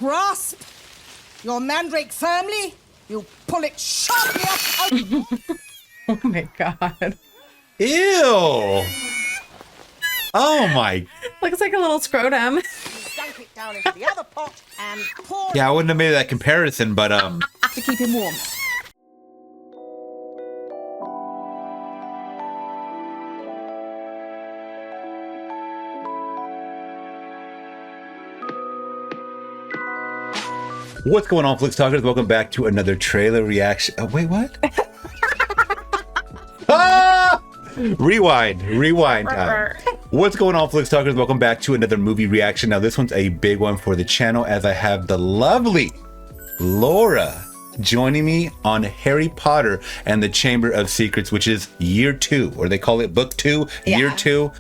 grasp your mandrake firmly, you pull it sharply up. Oh my god. Ew. Oh my. Looks like a little scrotum. Dunk it down into the other pot and pour Yeah, I wouldn't have made that comparison, but to keep him warm. what's going on, Flix Talkers? Welcome back to another trailer reaction. Oh, wait, what? Ah! Rewind time. What's going on, Flix Talkers? Welcome back to another movie reaction. Now, this one's a big one for the channel, as I have the lovely Laura joining me on Harry Potter and the Chamber of Secrets, which is year 2, or they call it book 2, year 2.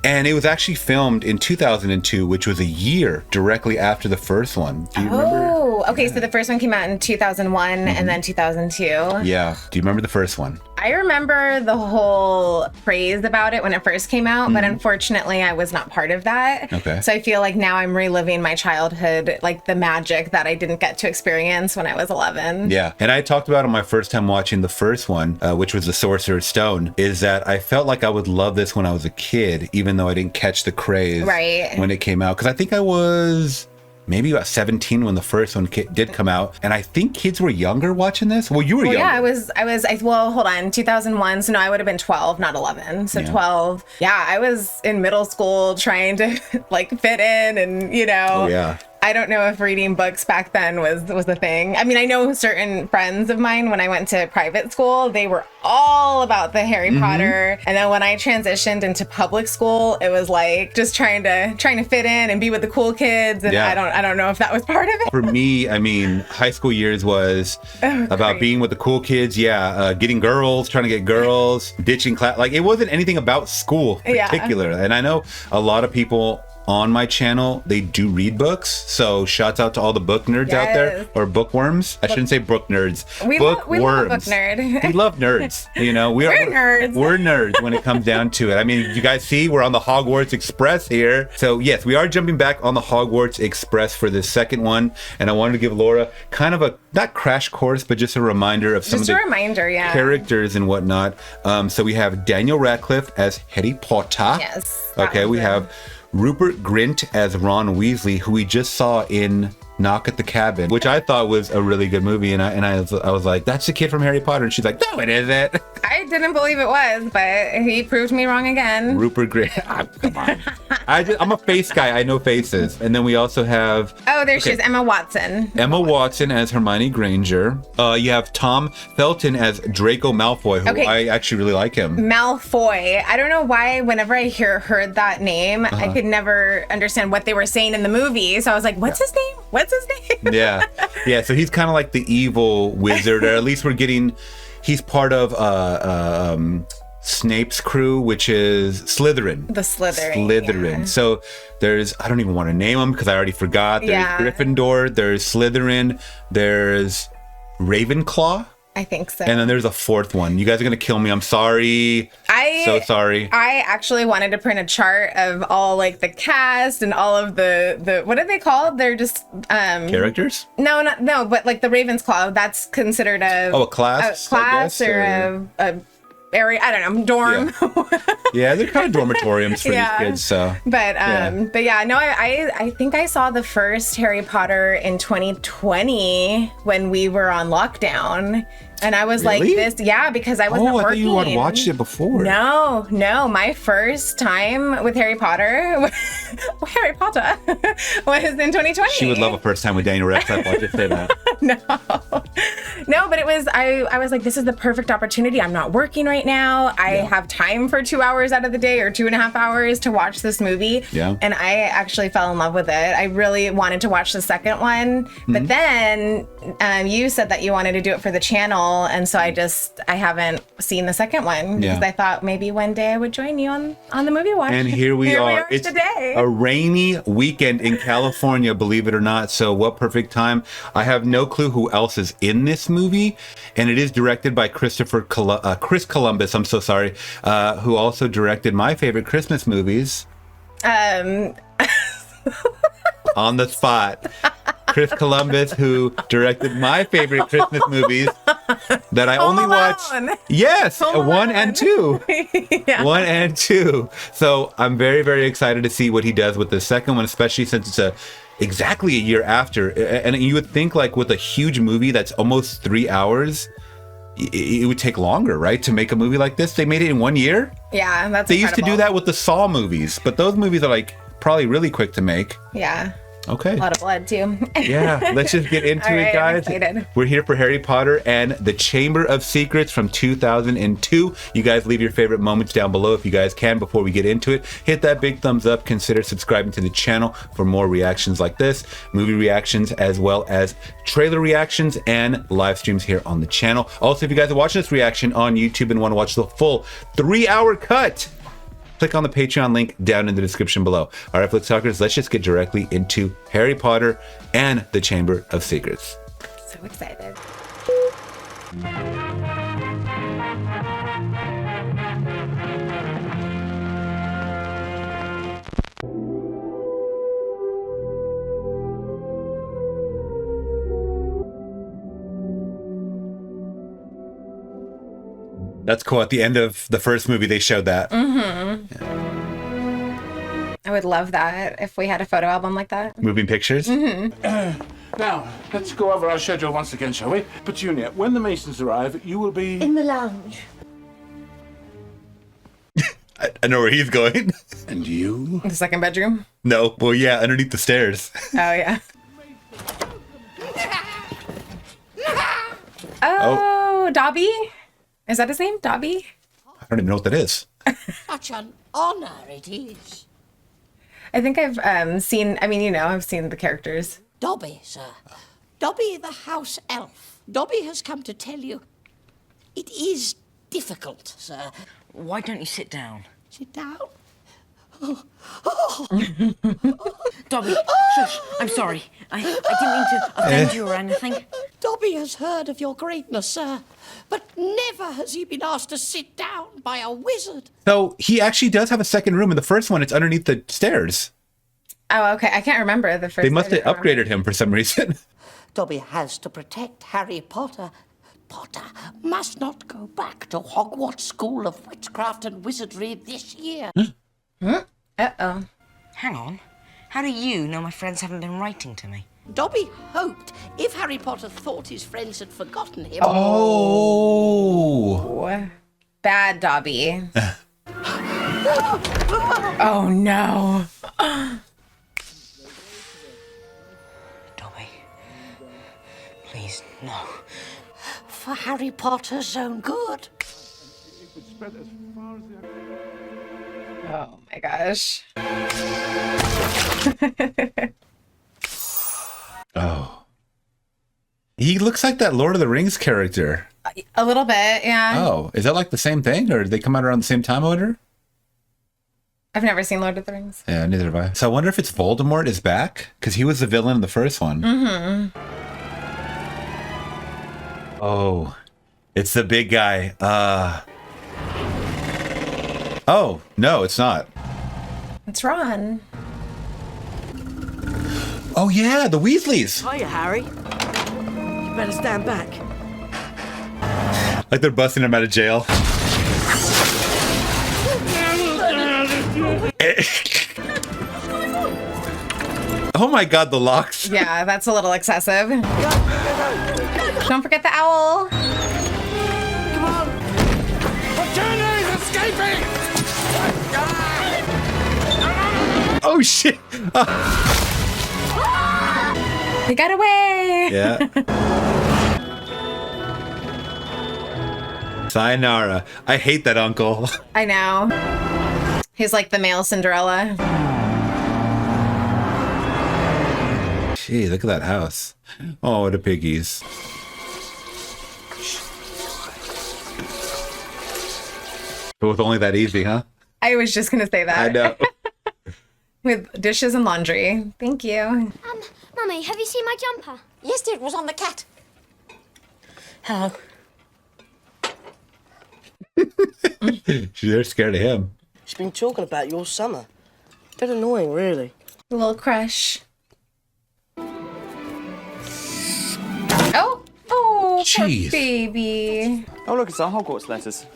And it was actually filmed in 2002, which was a year directly after the first one. Do you remember? Oh, okay. So the first one came out in 2001 and then 2002. Yeah. Do you remember the first one? I remember the whole praise about it when it first came out, but unfortunately I was not part of that. Okay. So I feel like now I'm reliving my childhood, like the magic that I didn't get to experience when I was 11. Yeah. And I talked about it my first time watching the first one, which was The Sorcerer's Stone, is that I felt like I would love this when I was a kid, even though I didn't catch the craze when it came out. Because I think I was maybe about 17 when the first one did come out, and I think kids were younger watching this. Well, you were younger. Yeah, well, hold on, 2001, so no, I would have been 12, not 11, so 12. Yeah, I was in middle school trying to like fit in, and you know. Oh, yeah. I don't know if reading books back then was a thing. I mean, I know certain friends of mine, when I went to private school, they were all about the Harry Potter. And then when I transitioned into public school, it was like just trying to fit in and be with the cool kids. And I don't know if that was part of it. For me, I mean, high school years was about being with the cool kids. Yeah, getting girls, trying to get girls, ditching class. Like, it wasn't anything about school in particular. And I know a lot of people on my channel, they do read books, so shouts out to all the book nerds out there, or bookworms. I shouldn't say book nerds. We love a book nerd. We love nerds. You know, we're nerds. We're nerds when it comes down to it. I mean, you guys see, we're on the Hogwarts Express here. So yes, we are jumping back on the Hogwarts Express for this second one, and I wanted to give Laura kind of a, not crash course, but just a reminder of some of the characters and whatnot. So we have Daniel Radcliffe as Harry Potter. Yes. Okay, we have Rupert Grint as Ron Weasley, who we just saw in Knock at the Cabin, which I thought was a really good movie, and I was like, that's the kid from Harry Potter, and she's like, no, it isn't. I didn't believe it was, but he proved me wrong again. Rupert Grint. Come on. I'm a face guy. I know faces. And then we also have... Oh, there she is, Emma Watson. Emma Watson as Hermione Granger. You have Tom Felton as Draco Malfoy, who I actually really like him. Malfoy. I don't know why whenever I heard that name, I could never understand what they were saying in the movie. So I was like, what's his name? What's his name? Yeah. So he's kind of like the evil wizard, or at least he's part of Snape's crew, which is Slytherin. The Slytherin. Yeah. So there's, I don't even want to name them because I already forgot. There's Gryffindor, there's Slytherin, there's Ravenclaw. I think so. And then there's a fourth one. You guys are going to kill me. I'm sorry. So sorry. I actually wanted to print a chart of all like the cast and all of the what are they called? They're just characters? No, but like the Ravensclaw, that's considered a class. A class or a area, I don't know, dorm. Yeah, they're kind of dormitoriums for these kids. So, but yeah, no, I think I saw the first Harry Potter in 2020 when we were on lockdown. And I was like this, because I wasn't working. I thought you had watched it before. No, my first time with Harry Potter, was in 2020. She would love a first time with Daniel Radcliffe. I'll just say that. No, but it was, I was like, this is the perfect opportunity. I'm not working right now. I have time for 2 hours out of the day, or 2.5 hours to watch this movie. Yeah. And I actually fell in love with it. I really wanted to watch the second one, but then you said that you wanted to do it for the channel. And so I haven't seen the second one because I thought maybe one day I would join you on the movie watch. And here we are. It's today. A rainy weekend in California, believe it or not. So what perfect time. I have no clue who else is in this movie. And it is directed by Chris Columbus, I'm so sorry, who also directed my favorite Christmas movies. On the spot. Chris Columbus, who directed my favorite Christmas movies that I only watched. Yes, Home 1 Alone. and 2. Yeah. 1 and 2. So I'm very, very excited to see what he does with the second one, especially since it's exactly a year after. And you would think, like, with a huge movie that's almost 3 hours, it would take longer, right, to make a movie like this. They made it in 1 year. Yeah, that's They used to do incredible. that with the Saw movies, but those movies are like probably really quick to make. Yeah. Okay. A lot of blood too. Yeah, let's just get into All it, right, I'm guys. excited. We're here for Harry Potter and the Chamber of Secrets from 2002. You guys leave your favorite moments down below if you guys can before we get into it. Hit that big thumbs up. Consider subscribing to the channel for more reactions like this, movie reactions, as well as trailer reactions and live streams here on the channel. Also, if you guys are watching this reaction on YouTube and want to watch the full 3-hour cut, click on the Patreon link down in the description below. All right, Flix Talkers, let's just get directly into Harry Potter and the Chamber of Secrets. So excited. That's cool. At the end of the first movie, they showed that. Mm-hmm. Yeah. I would love that if we had a photo album like that. Moving pictures? Mm-hmm. Now, let's go over our schedule once again, shall we? Petunia, when the Masons arrive, you will be... In the lounge. I know where he's going. And you? The second bedroom. No. Well, yeah, underneath the stairs. Oh yeah. Oh, Dobby? Is that his name? Dobby? I don't even know what that is. Such an honor it is. I think I've seen, I've seen the characters. Dobby, sir. Dobby the house elf. Dobby has come to tell you it is difficult, sir. Why don't you sit down? Sit down. Dobby, shush, I'm sorry. I didn't mean to offend you or anything. Dobby has heard of your greatness, sir, but never has he been asked to sit down by a wizard. So he actually does have a second room. In the first one, it's underneath the stairs. Oh, okay. I can't remember the first. They must I have didn't remember. upgraded him for some reason. Dobby has to protect Harry Potter. Potter must not go back to Hogwarts School of Witchcraft and Wizardry this year. Uh-oh. Hang on. How do you know my friends haven't been writing to me? Dobby hoped if Harry Potter thought his friends had forgotten him. Oh. Bad Dobby. Oh, no. Dobby. Please, no. For Harry Potter's own good. Oh, my gosh. Oh. He looks like that Lord of the Rings character. A little bit, yeah. Oh, is that like the same thing? Or did they come out around the same time, I wonder? I've never seen Lord of the Rings. Yeah, neither have I. So I wonder if it's Voldemort is back? Because he was the villain in the first one. Mm-hmm. Oh, it's the big guy. Oh, no, it's not. It's Ron. Oh, yeah, the Weasleys. Hiya, Harry. You better stand back. Like they're busting him out of jail. Oh my god, the locks. Yeah, that's a little excessive. Don't forget the owl. Come on. Petunia's escaping! Oh shit. He got away. Yeah. Sayonara. I hate that uncle. I know. He's like the male Cinderella. Gee, look at that house. Oh, the piggies. But with only that easy, huh? I was just gonna say that. I know. With dishes and laundry. Thank you. Mummy, have you seen my jumper? Yes, dear, it was on the cat. Hello. They're scared of him. She's been talking about your summer. Bit annoying, really. A little crush. Oh, Jeez. poor baby. Oh, look, it's our Hogwarts letters.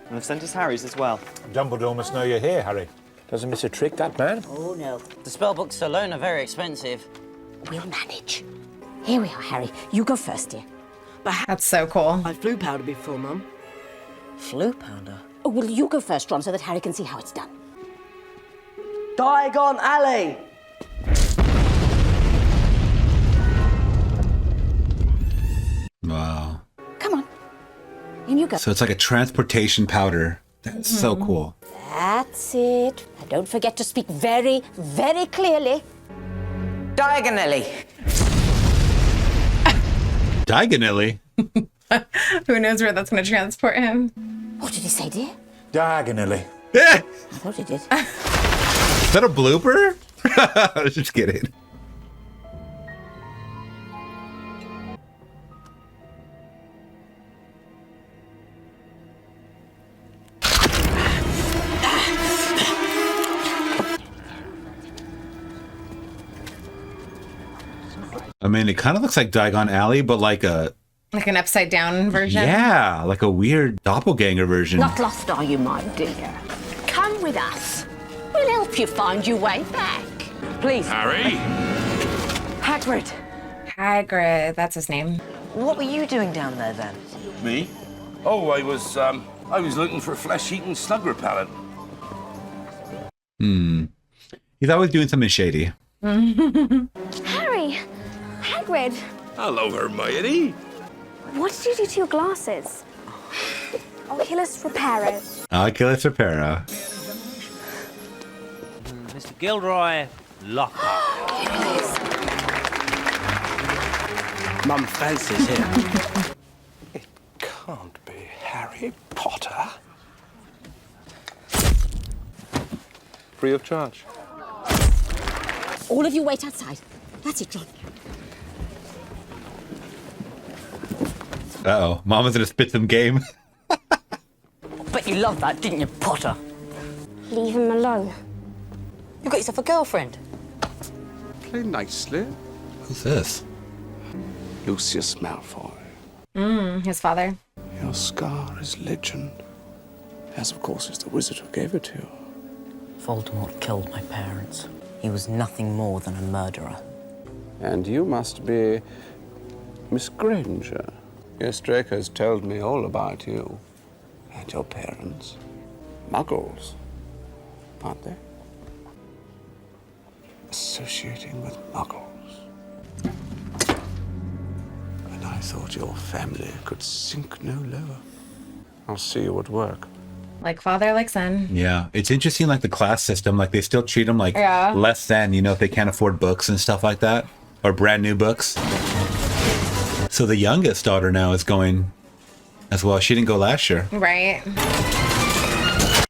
And they've sent us Harry's as well. Dumbledore must know you're here, Harry. Doesn't miss a trick, that man. Oh, no. The spellbooks alone are very expensive. We'll manage. Here we are, Harry. You go first, dear. That's so cool. I flu powder before, Mum. Flu powder? Oh, well, you go first, Ron, so that Harry can see how it's done. Diagon Alley! Wow. Come on. In you go. So it's like a transportation powder. That's so cool. That's it. And don't forget to speak very, very clearly. Diagonally. Diagonally. Who knows where that's going to transport him? What did he say, dear? Diagonally. Yeah. I thought he did. Is that a blooper? Just kidding. I mean, it kind of looks like Diagon Alley, but like an upside down version? Yeah, like a weird doppelganger version. Not lost, are you, my dear? Come with us. We'll help you find your way back. Please. Harry? Hagrid. Hagrid, that's his name. What were you doing down there then? Me? Oh, I was looking for a flesh-eating slug repellent. He's always doing something shady. Harry! Hagrid! Hello, Hermione. What did you do to your glasses? Oculus Reparo. Oculus Reparo. Mr. Gilroy, Lockhart. Mum fancies him. It can't be Harry Potter. Free of charge. All of you wait outside. That's it, John. Uh-oh. Mama's gonna spit some game. Bet you loved that, didn't you, Potter? Leave him alone. You got yourself a girlfriend. Play nicely. Who's this? Lucius Malfoy. His father. Your scar is legend. As, of course, is the wizard who gave it to you. Voldemort killed my parents. He was nothing more than a murderer. And you must be Miss Granger. Yes, Draco's told me all about you and your parents. Muggles, aren't they? Associating with Muggles. And I thought your family could sink no lower. I'll see you at work. Like father, like son. Yeah, it's interesting, like the class system, like they still treat them like less than, you know, if they can't afford books and stuff like that, or brand new books. So the youngest daughter now is going as well. She didn't go last year. Right.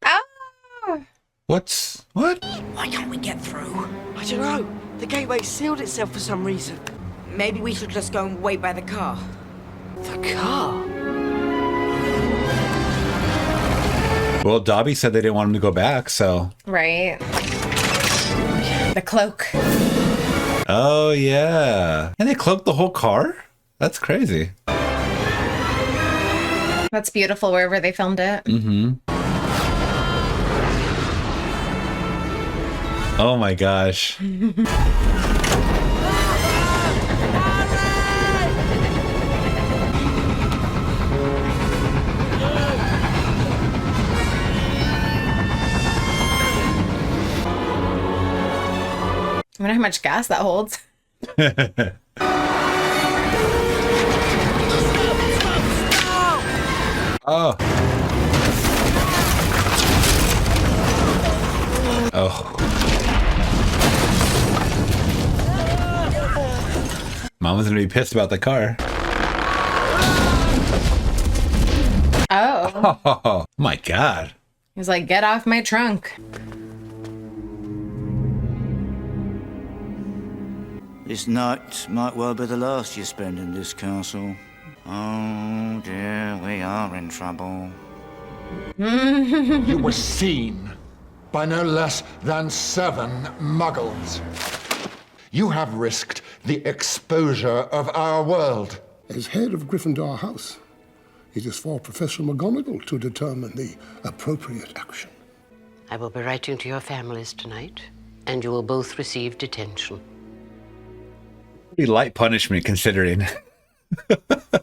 Oh! What? Why can't we get through? I don't know. The gateway sealed itself for some reason. Maybe we should just go and wait by the car. The car? Well, Dobby said they didn't want him to go back, so. Right. The cloak. Oh, yeah. And they cloaked the whole car? That's crazy. That's beautiful wherever they filmed it. Mm-hmm. Oh my gosh. I wonder how much gas that holds. Oh. Oh. Mama's gonna be pissed about the car. Oh. My God. He's like, get off my trunk. This night might well be the last you spend in this castle. Oh dear, we are in trouble. You were seen by no less than 7 muggles. You have risked the exposure of our world. As head of Gryffindor House, it is for Professor McGonagall to determine the appropriate action. I will be writing to your families tonight, and you will both receive detention. Pretty light punishment considering.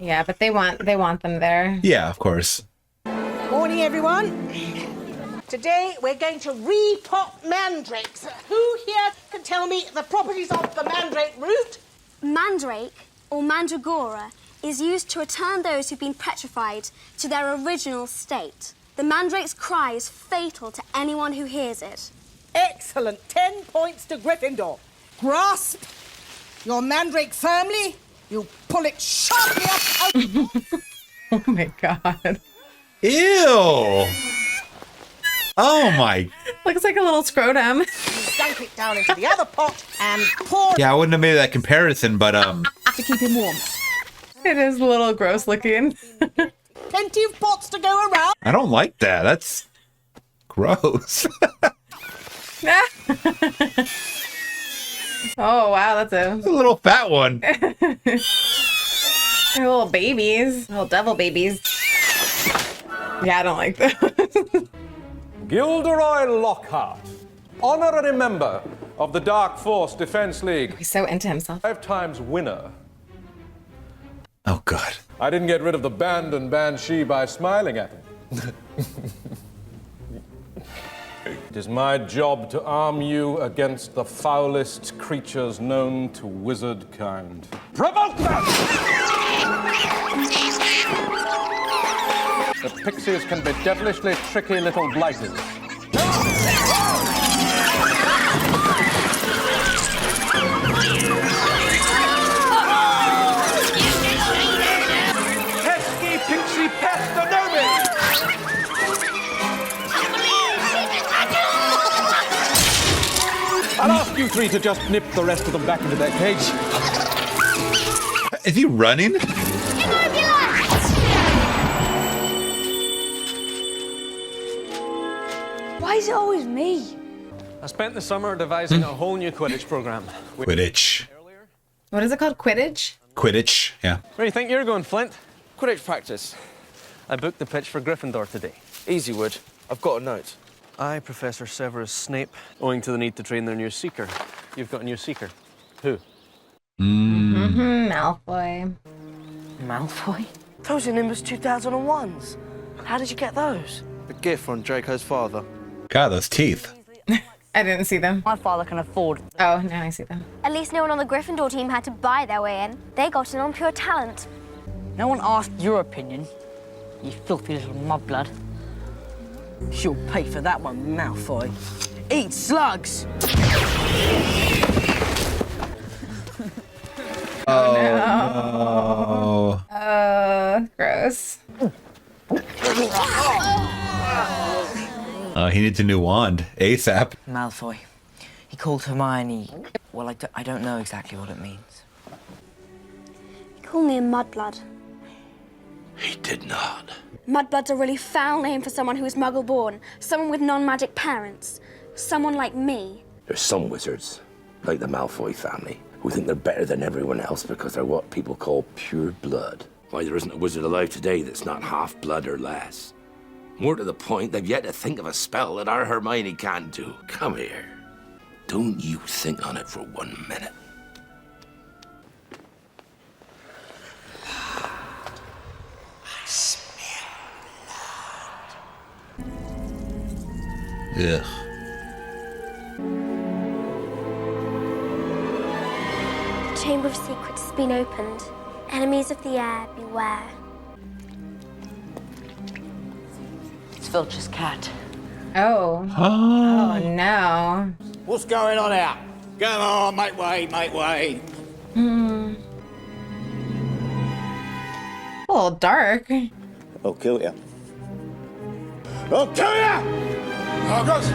Yeah, but they want them there. Yeah, of course. Morning, everyone. Today we're going to repot mandrakes. Who here can tell me the properties of the mandrake root? Mandrake, or mandragora, is used to return those who've been petrified to their original state. The mandrake's cry is fatal to anyone who hears it. Excellent. 10 points to Gryffindor. Grasp your mandrake firmly. You pull it sharply up. Oh my god. Ew. Oh my. Looks like a little scrotum. Dunk it down into the other pot and pour. Yeah, I wouldn't have made that comparison, but To keep him warm. It is a little gross looking. Plenty of pots to go around. I don't like that. That's gross. Oh wow, that's a little fat one. They're little babies, little devil babies. Yeah, I don't like those. Gilderoy Lockhart, honorary member of the Dark Force Defense League. He's so into himself. 5 times winner. Oh, God. I didn't get rid of the band and banshee by smiling at him. It is my job to arm you against the foulest creatures known to wizard kind. Provoke them! The pixies can be devilishly tricky little blighters. Pesky pixie pestanomi! I'll ask you 3 to just nip the rest of them back into their cage. Is he running? Why is it always me? I spent the summer devising a whole new Quidditch program. Quidditch. What is it called? Quidditch? Quidditch, yeah. Where do you think you're going, Flint? Quidditch practice. I booked the pitch for Gryffindor today. Easy, Wood. I've got a note. I, Professor Severus Snape, owing to the need to train their new Seeker. You've got a new Seeker. Who? Malfoy. Malfoy? Those are Nimbus 2001s. How did you get those? A gift from Draco's father. God, those teeth. I didn't see them. My father can afford. Oh, now I see them. At least no one on the Gryffindor team had to buy their way in. They got in on pure talent. No one asked your opinion, you filthy little mudblood. She'll pay for that one, Malfoy. Eat slugs! Oh, no. Gross. He needs a new wand ASAP. Malfoy. He called Hermione. Well, I don't know exactly what it means. He called me a mudblood. He did not. Mudblood's a really foul name for someone who is muggle-born, someone with non-magic parents, someone like me. There's some wizards, like the Malfoy family, who think they're better than everyone else because they're what people call pure blood. Why, there isn't a wizard alive today that's not half blood or less. More to the point, they've yet to think of a spell that our Hermione can't do. Come here. Don't you think on it for 1 minute. I smell blood. Ugh. The Chamber of Secrets has been opened. Enemies of the air, beware. It's Filch's cat. Oh. Oh no. What's going on here? Come on, make way, make way. A little dark. I'll kill you. I'll kill you! Argus!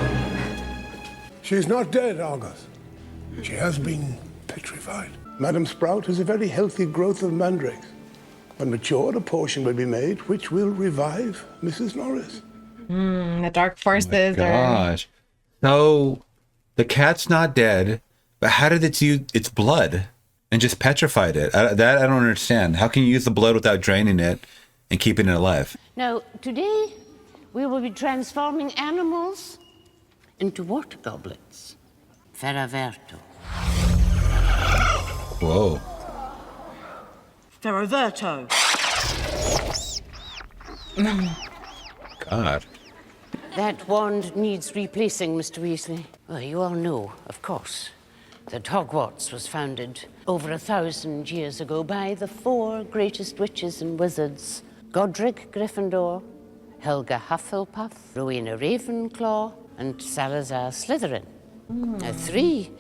She's not dead, Argus. She has been petrified. Madam Sprout has a very healthy growth of mandrakes. When matured, a portion will be made which will revive Mrs. Norris. The dark forces Gosh. So the cat's not dead, but how did it use its blood And just petrified it. That I don't understand. How can you use the blood without draining it and keeping it alive? Now, today we will be transforming animals into water goblets. Ferraverto. Whoa. Ferraverto. God. That wand needs replacing, Mr. Weasley. Well, you all know, of course, that Hogwarts was founded over 1,000 years ago by the 4 greatest witches and wizards. Godric Gryffindor, Helga Hufflepuff, Rowena Ravenclaw, and Salazar Slytherin. Now, 3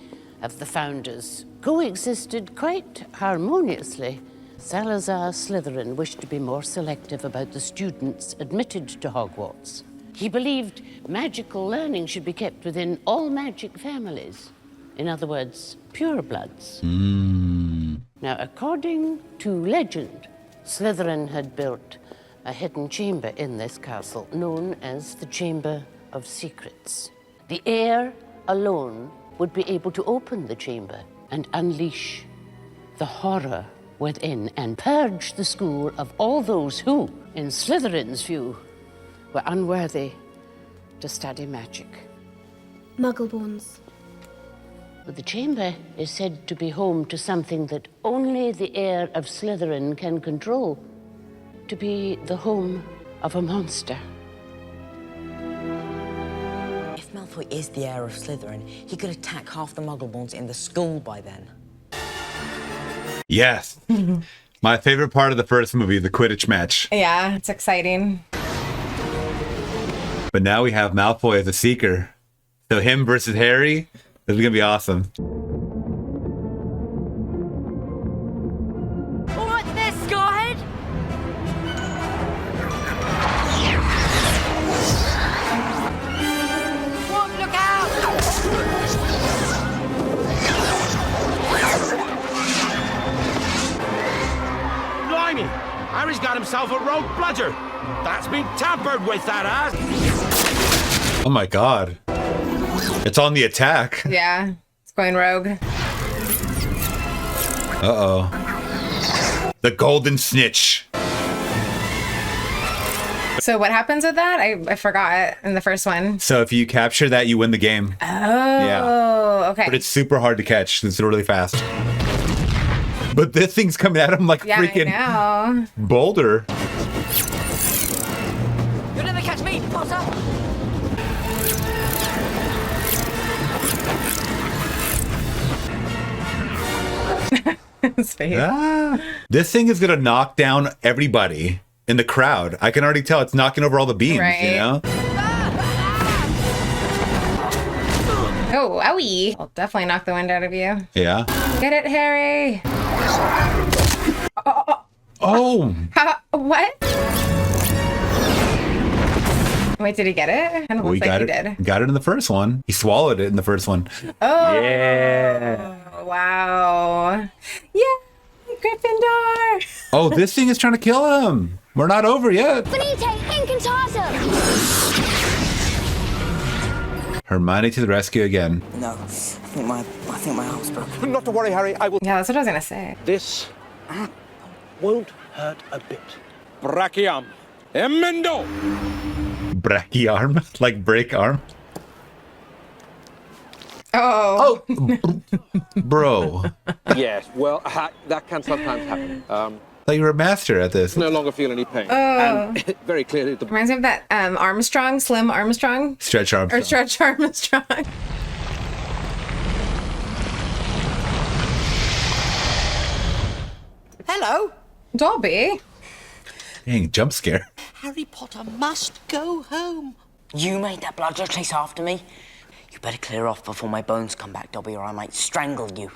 of the founders coexisted quite harmoniously. Salazar Slytherin wished to be more selective about the students admitted to Hogwarts. He believed magical learning should be kept within all magic families. In other words, purebloods. Now, according to legend, Slytherin had built a hidden chamber in this castle known as the Chamber of Secrets. The heir alone would be able to open the chamber and unleash the horror within and purge the school of all those who, in Slytherin's view, were unworthy to study magic. Muggleborns. The chamber is said to be home to something that only the heir of Slytherin can control, to be the home of a monster. If Malfoy is the heir of Slytherin, he could attack half the Muggleborns in the school by then. Yes. My favorite part of the first movie, the Quidditch match. Yeah, it's exciting. But now we have Malfoy as a seeker. So him versus Harry, this is gonna be awesome. All right there, Scarhead! What? Look out! Blimey! Harry's got himself a rogue bludger. That's been tampered with, that has. Oh my god. It's on the attack. Yeah, it's going rogue. Uh-oh. The golden snitch. So what happens with that? I forgot in the first one. So if you capture that, you win the game. Oh, Yeah. okay. But it's super hard to catch. It's really fast. But this thing's coming at him like freaking I know. boulder. You'll never catch me, Potter! His face. Ah. This thing is gonna knock down everybody in the crowd. I can already tell it's knocking over all the beams, you know? Oh, owie. I'll definitely knock the wind out of you. Yeah. Get it, Harry. Oh. What? Wait, did he get it? Kind of We looks like got he it. did. Got it in the first one. He swallowed it in the first one. Oh. Yeah. Wow. Yeah, Gryffindor. Oh, this thing is trying to kill him. We're not over yet. Finite incantatum! Hermione to the rescue again. No, I think my heart's broken. Not to worry, Harry. I will. Yeah, that's what I was gonna say. This won't hurt a bit. Brachiam. Emendo! Brachyarm? Like break arm? Oh. Bro. Yes, well, that can sometimes happen. Like you're a master at this. No longer feel any pain. Oh. And very clearly, the Reminds me of that Armstrong, Slim Armstrong. Stretch Armstrong. Or Stretch Armstrong. Hello? Dobby. Dang, jump scare. Harry Potter must go home. You made that bludger chase after me? You better clear off before my bones come back, Dobby, or I might strangle you.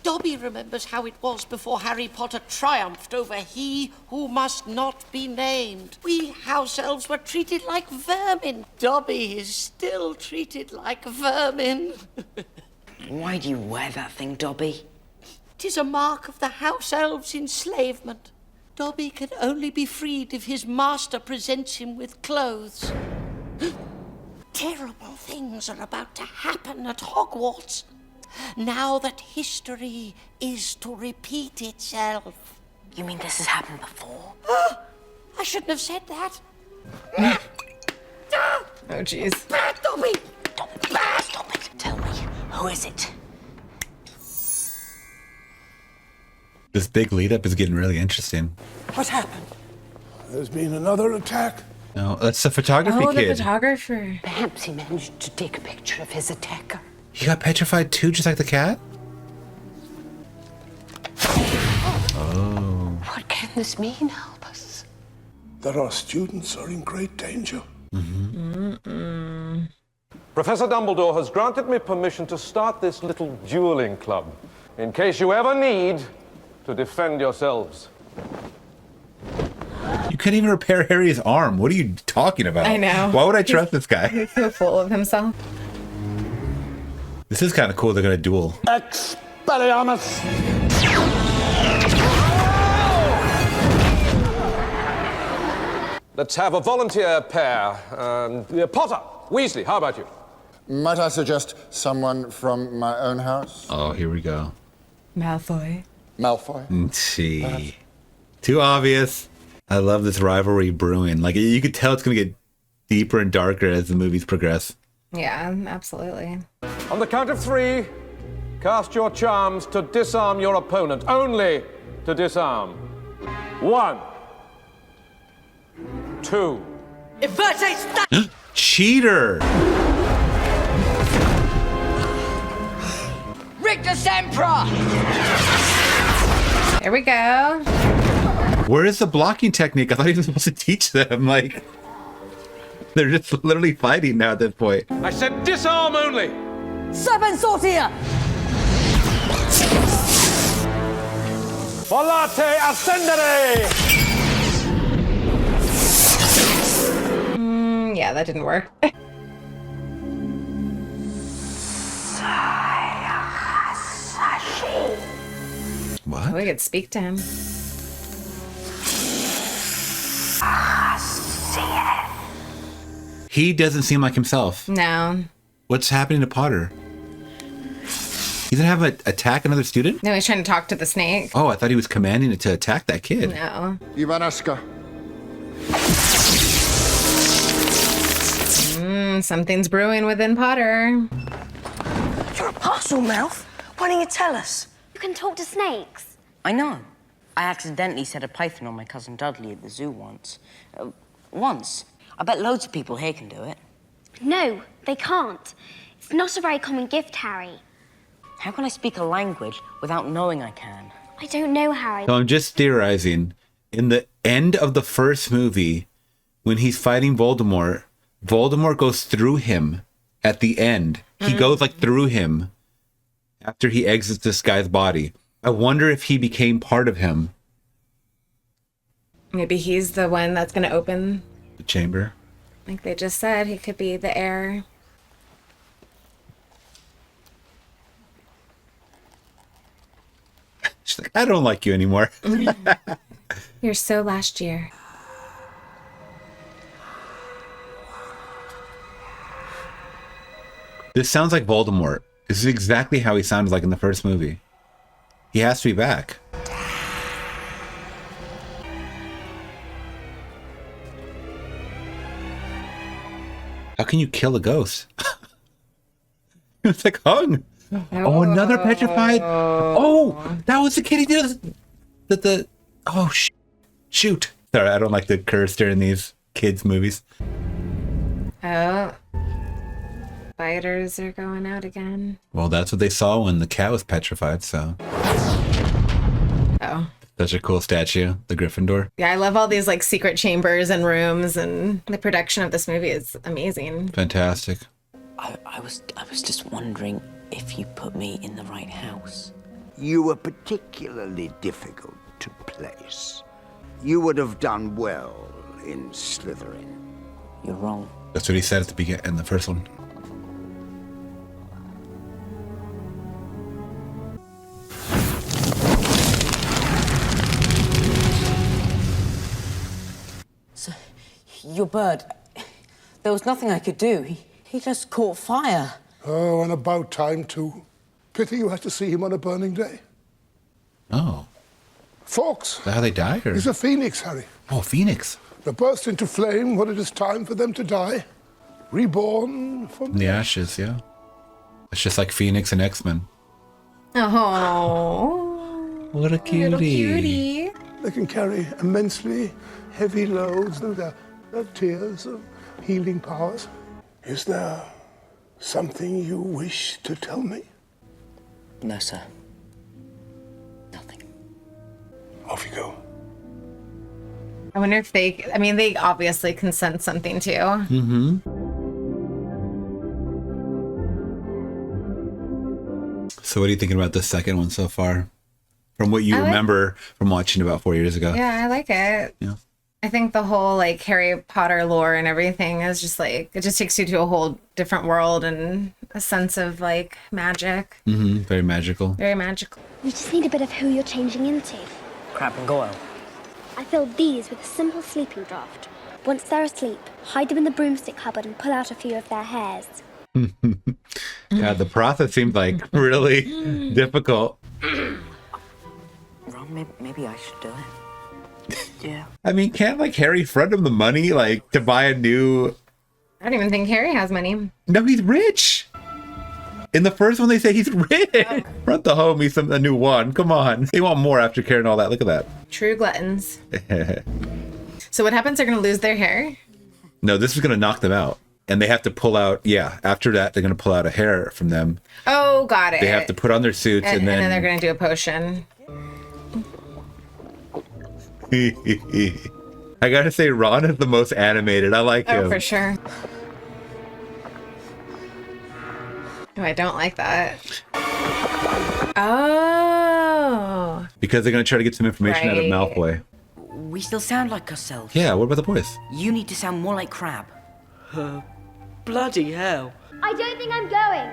Dobby remembers how it was before Harry Potter triumphed over he who must not be named. We house elves were treated like vermin. Dobby is still treated like vermin. Why do you wear that thing, Dobby? 'Tis a mark of the house elves' enslavement. Dobby can only be freed if his master presents him with clothes. Terrible things are about to happen at Hogwarts. now that history is to repeat itself. You mean this has happened before? I shouldn't have said that. Oh, jeez. Dobby! Stop it. Tell me, who is it? This big lead up is getting really interesting. What happened? There's been another attack. No, that's the photography Oh, kid. the photographer. Perhaps he managed to take a picture of his attacker. He got petrified too, just like the cat? Oh. What can this mean, Albus? That our students are in great danger. Professor Dumbledore has granted me permission to start this little dueling club, in case you ever need to defend yourselves. You couldn't even repair Harry's arm. What are you talking about? I know. Why would I trust this guy? He's so full of himself. This is kind of cool. They're going to duel. Expelliarmus! Let's have a volunteer pair. Potter, Weasley, how about you? Might I suggest someone from my own house? Oh, here we go. Malfoy. Malfoy? See. Too obvious. I love this rivalry brewing. Like, you could tell it's going to get deeper and darker as the movies progress. Yeah, absolutely. On the count of 3, cast your charms to disarm your opponent. Only to disarm. 1, 2. Cheater! Rictus Emperor! There we go. Where is the blocking technique? I thought he was supposed to teach them. Like, they're just literally fighting now at this point. I said disarm only! Serpent Sortier! Volate Ascendere! Yeah, that didn't work. What? We could speak to him. He doesn't seem like himself. No. What's happening to Potter? He's gonna have an attack another student? No, he's trying to talk to the snake. Oh, I thought he was commanding it to attack that kid. No. Ivanaska. Something's brewing within Potter. You're a parcel mouth. Why don't you tell us? You can talk to snakes. I know. I accidentally set a python on my cousin Dudley at the zoo once. Once. I bet loads of people here can do it. No, they can't. It's not a very common gift, Harry. How can I speak a language without knowing I can? I don't know, Harry. So I'm just theorizing. In the end of the first movie, when he's fighting Voldemort, Voldemort goes through him at the end. He goes like through him after he exits this guy's body. I wonder if he became part of him. Maybe he's the one that's going to open. The chamber. Like they just said, he could be the heir. She's like, I don't like you anymore. You're so last year. This sounds like Voldemort. This is exactly how he sounded like in the first movie. He has to be back. How can you kill a ghost? It's like hung. Oh, another petrified. Oh, that was the kid he did. Oh, shoot. Sorry, I don't like the curse during these kids' movies. Oh. Spiders are going out again. Well, that's what they saw when the cat was petrified, so. Oh. Such a cool statue, the Gryffindor. Yeah, I love all these like secret chambers and rooms, and the production of this movie is amazing. Fantastic. I was just wondering if you put me in the right house. You were particularly difficult to place. You would have done well in Slytherin. You're wrong. That's what he said at the beginning in the first one. So, your bird, there was nothing I could do. He just caught fire. Oh, and about time, too. Pity you had to see him on a burning day. Oh. Fawkes. Is that how they die? Or? He's a phoenix, Harry. Oh, phoenix. They burst into flame when it is time for them to die. Reborn from The ashes, yeah. It's just like Phoenix and X-Men. Oh. What a cutie. Little cutie. They can carry immensely heavy loads, and their tears of healing powers. Is there something you wish to tell me? No, sir. Off you go. I wonder if they obviously can sense something too. Mm-hmm. So what are you thinking about the second one so far? From what you remember from watching about 4 years ago? Yeah, I like it. Yeah. I think the whole like Harry Potter lore and everything is just like, it just takes you to a whole different world and a sense of like magic. Mm-hmm. Very magical. Very magical. You just need a bit of who you're changing into. Crab and Goyle. I filled these with a simple sleeping draught. Once they're asleep, hide them in the broomstick cupboard and pull out a few of their hairs. Yeah, the process seems like really difficult. Ron, maybe I should do it. Yeah. I mean, can't like Harry front him the money like to buy a new... I don't even think Harry has money. No, he's rich. In the first one, they say he's rich. Oh. Front the homies a new one. Come on. They want more after carrying all that. Look at that. True gluttons. So what happens? They're going to lose their hair? No, this is going to knock them out. And they have to pull out, after that, they're going to pull out a hair from them. Oh, got it. They have to put on their suits and then they're going to do a potion. I got to say, Ron is the most animated. I like him. Oh, for sure. Oh, I don't like that. Oh. Because they're going to try to get some information out of Malfoy. We still sound like ourselves. Yeah, what about the boys? You need to sound more like Crab. Bloody hell. I don't think I'm going.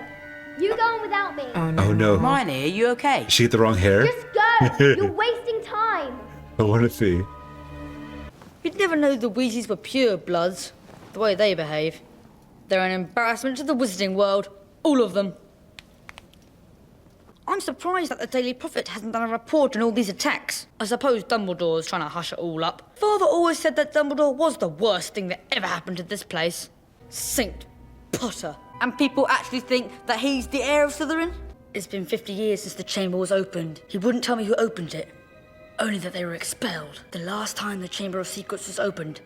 You go on without me. Oh no. Hermione, are you okay? She get the wrong hair? Just go. You're wasting time. I want to see. You'd never know the Weasleys were pure bloods, the way they behave. They're an embarrassment to the wizarding world. All of them. I'm surprised that the Daily Prophet hasn't done a report on all these attacks. I suppose Dumbledore's trying to hush it all up. Father always said that Dumbledore was the worst thing that ever happened to this place. Saint Potter. And people actually think that he's the heir of Slytherin? It's been 50 years since the chamber was opened. He wouldn't tell me who opened it. Only that they were expelled. The last time the Chamber of Secrets was opened,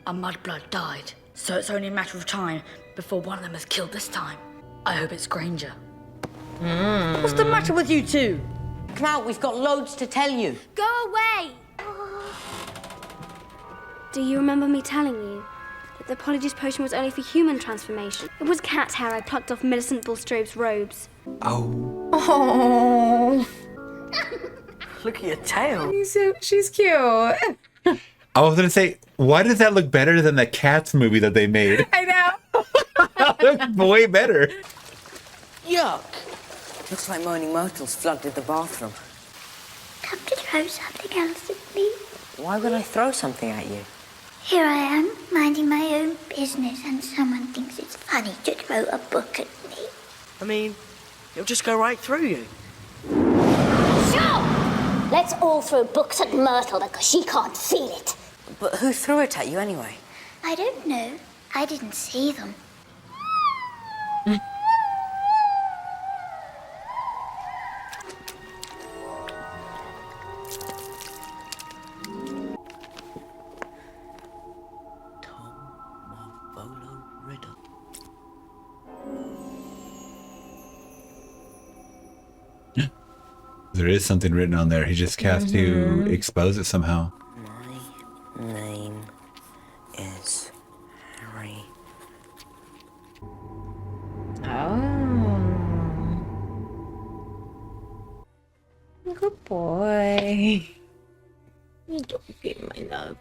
a mudblood died. So it's only a matter of time before one of them is killed this time. I hope it's Granger. What's the matter with you two? Come out, we've got loads to tell you. Go away. Do you remember me telling you that the Polyjuice potion was only for human transformation? It was cat hair I plucked off Millicent Bulstrode's robes. Oh. Look at your tail. She's cute. I was going to say, why does that look better than the Cats movie that they made? I know. Looks way better. Yuck. Looks like Moaning Myrtle's flooded the bathroom. Come to throw something else at me. Why would I throw something at you? Here I am, minding my own business, and someone thinks it's funny to throw a book at me. I mean, it'll just go right through you. Stop! Let's all throw books at Myrtle because she can't feel it. But who threw it at you anyway? I don't know. I didn't see them. There is something written on there. He just has to expose it somehow. My name is Harry. Oh. Good boy. Okay, my love.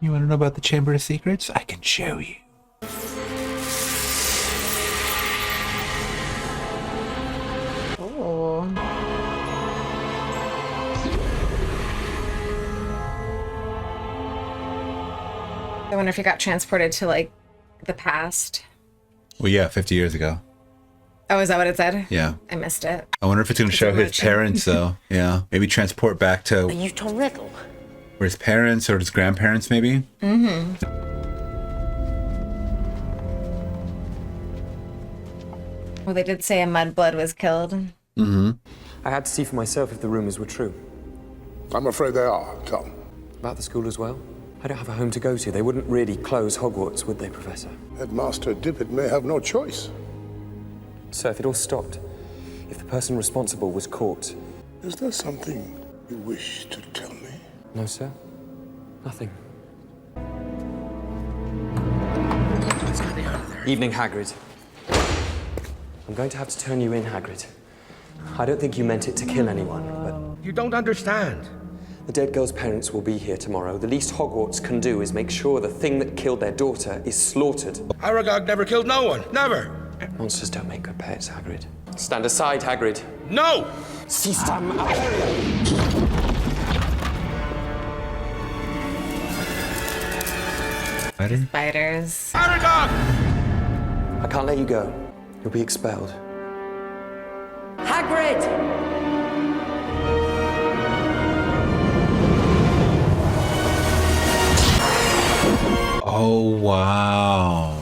You want to know about the Chamber of Secrets? I can show you. Oh. I wonder if he got transported to like the past. Well, yeah, 50 years ago. Oh, is that what it said? Yeah. I missed it. I wonder if it's going to show his parents, though. Yeah. Maybe transport back to Are you Tom Riddle? or his parents or his grandparents, maybe. Mm-hmm. Well, they did say a mudblood was killed. Mm-hmm. I had to see for myself if the rumors were true. I'm afraid they are, Tom. About the school as well? I don't have a home to go to. They wouldn't really close Hogwarts, would they, Professor? Headmaster Dippet may have no choice. So if it all stopped, if the person responsible was caught... Is there something you wish to tell me? No, sir. Nothing. Evening, Hagrid. I'm going to have to turn you in, Hagrid. I don't think you meant it to kill anyone, but... You don't understand. The dead girl's parents will be here tomorrow. The least Hogwarts can do is make sure the thing that killed their daughter is slaughtered. Aragog never killed no one. Never. Monsters don't make good pets, Hagrid. Stand aside, Hagrid. No! Sistam Spiders. Aragog! I can't let you go. You'll be expelled. Hagrid! Oh, wow.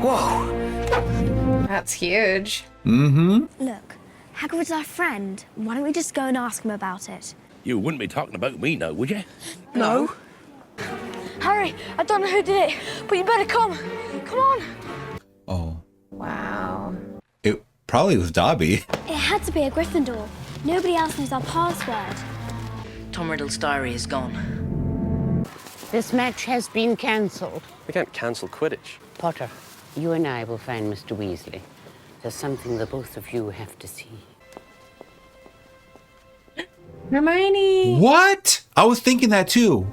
Whoa. That's huge. Mm-hmm. Look, Hagrid's our friend. Why don't we just go and ask him about it? You wouldn't be talking about me now, would you? No. Harry, I don't know who did it, but you better come. Come on. Oh. Wow. It probably was Dobby. It had to be a Gryffindor. Nobody else knows our password. Tom Riddle's diary is gone. This match has been cancelled. We can't cancel Quidditch. Potter, you and I will find Mr. Weasley. There's something the both of you have to see. Hermione. What? I was thinking that too.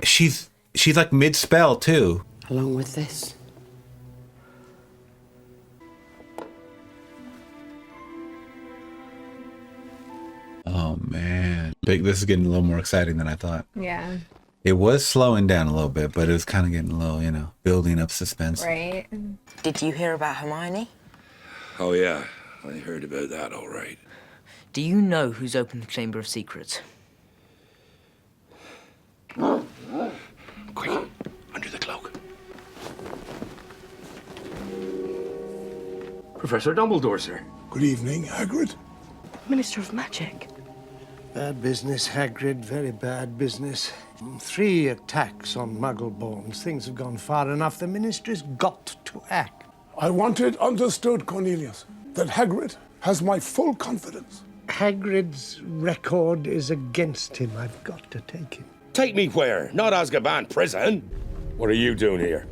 She's like mid-spell too. Along with this. Oh man. This is getting a little more exciting than I thought. Yeah. It was slowing down a little bit, but it was kind of getting a little, building up suspense. Right. Did you hear about Hermione? Oh, yeah. I heard about that, all right. Do you know who's opened the Chamber of Secrets? Quick, under the cloak. Professor Dumbledore, sir. Good evening, Hagrid. Minister of Magic. Bad business, Hagrid. Very bad business. 3 attacks on Muggle-borns. Things have gone far enough. The Ministry's got to act. I want it understood, Cornelius, that Hagrid has my full confidence. Hagrid's record is against him. I've got to take him. Take me where? Not Azkaban prison. What are you doing here?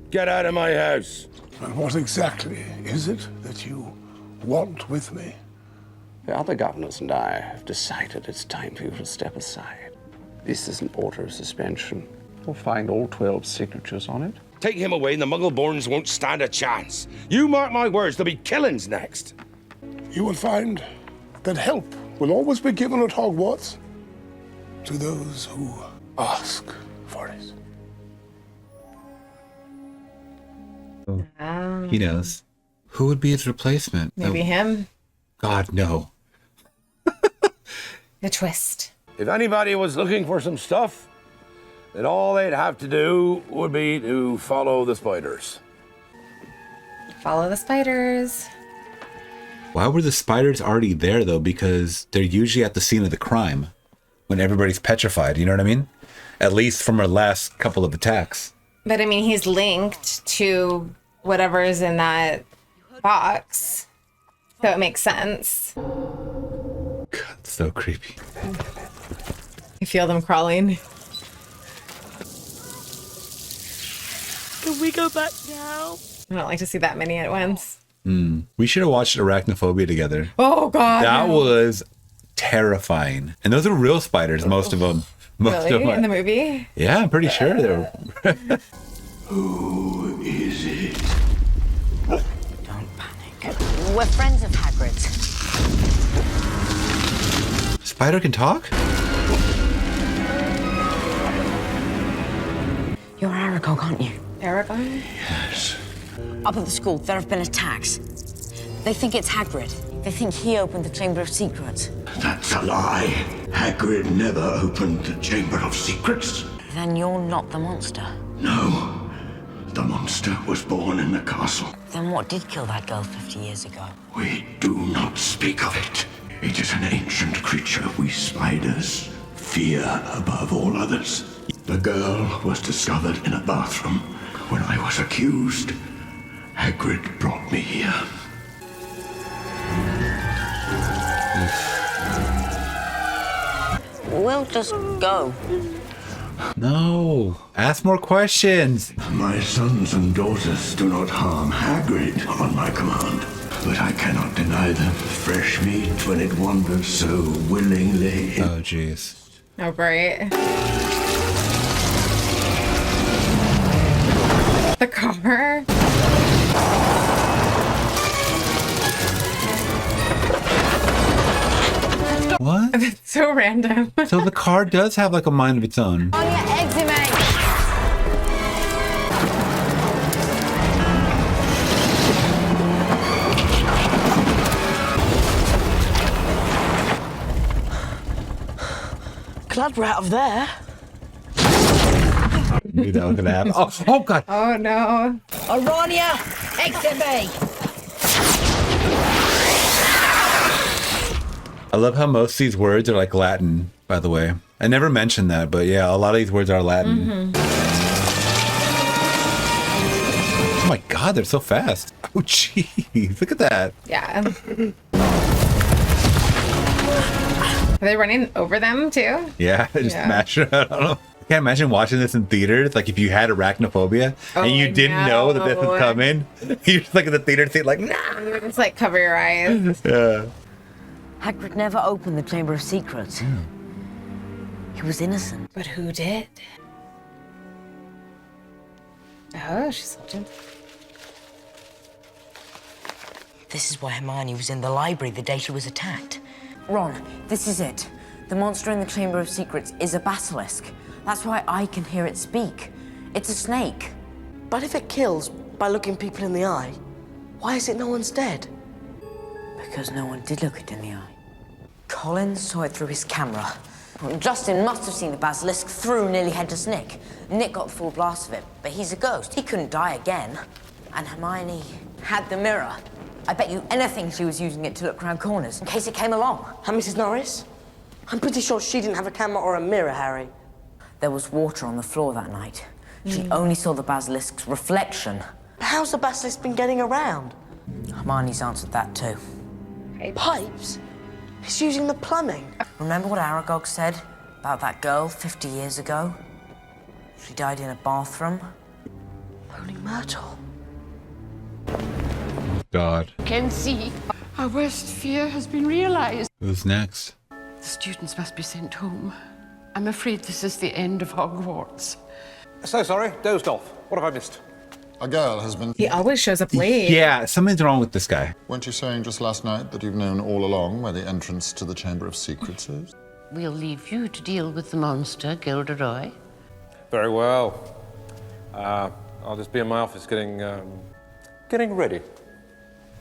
Get out of my house. And what exactly is it that you want with me? The other governors and I have decided it's time for you to step aside. This is an order of suspension. We'll find all 12 signatures on it. Take him away and the Muggle-borns won't stand a chance. You mark my words, there'll be killings next. You will find that help will always be given at Hogwarts to those who ask for it. He knows. Who would be his replacement? Maybe him. God, no. The twist. If anybody was looking for some stuff, then all they'd have to do would be to follow the spiders. Follow the spiders. Why were the spiders already there, though? Because they're usually at the scene of the crime when everybody's petrified. You know what I mean? At least from our last couple of attacks. But I mean, he's linked to whatever's in that box. So it makes sense. God, so creepy. You feel them crawling. Can we go back now? I don't like to see that many at once. We should have watched Arachnophobia together. Oh, God. That no. was terrifying. And those are real spiders, most of them. Most Really? of them. In the movie? Yeah, I'm pretty sure they were. Who is it? Don't panic. We're friends of Hagrid's. Spider can talk? You're Aragog, aren't you? Aragon? Yes. Up at the school, there have been attacks. They think it's Hagrid. They think he opened the Chamber of Secrets. That's a lie. Hagrid never opened the Chamber of Secrets. Then you're not the monster. No. The monster was born in the castle. Then what did kill that girl 50 years ago? We do not speak of it. It is an ancient creature we spiders fear above all others. The girl was discovered in a bathroom when I was accused. Hagrid brought me here. We'll just go. No. Ask more questions. My sons and daughters do not harm Hagrid on my command, but I cannot deny them fresh meat when it wanders so willingly. Oh, jeez. Oh, right. The car. What? That's so random. So the car does have like a mind of its own. On your exit, mate. Glad we're out of there. Knew that was gonna happen. Oh God. Oh no. Aronia, exit me. I love how most of these words are like Latin, by the way. I never mentioned that, but yeah, a lot of these words are Latin. Oh my God, they're so fast. Oh jeez, look at that. Yeah. Are they running over them too? Yeah, just mash it. I don't know. I can't imagine watching this in theaters. Like if you had arachnophobia and you didn't know that this was coming, you're just like in the theater seat, like, nah. You would just like cover your eyes. Yeah. Hagrid never opened the Chamber of Secrets. He was innocent. But who did? Oh, she's looking. This is why Hermione was in the library the day she was attacked. Ron, this is it. The monster in the Chamber of Secrets is a basilisk. That's why I can hear it speak. It's a snake. But if it kills by looking people in the eye, why is it no one's dead? Because no one did look it in the eye. Colin saw it through his camera. Justin must have seen the basilisk through nearly head to Nick. Nick got the full blast of it, but he's a ghost. He couldn't die again. And Hermione had the mirror. I bet you anything she was using it to look around corners in case it came along. And Mrs. Norris? I'm pretty sure she didn't have a camera or a mirror, Harry. There was water on the floor that night. She only saw the basilisk's reflection. But how's the basilisk been getting around? Hermione's answered that too. Pipes? It's using the plumbing. Remember what Aragog said about that girl 50 years ago? She died in a bathroom. Holy Myrtle. God. Can see our worst fear has been realized. Who's next? The students must be sent home. I'm afraid this is the end of Hogwarts. So sorry, dozed off. What have I missed? A girl has been... He always shows up late. Yeah, something's wrong with this guy. Weren't you saying just last night that you've known all along where the entrance to the Chamber of Secrets is? We'll leave you to deal with the monster, Gilderoy. Very well. I'll just be in my office getting ready.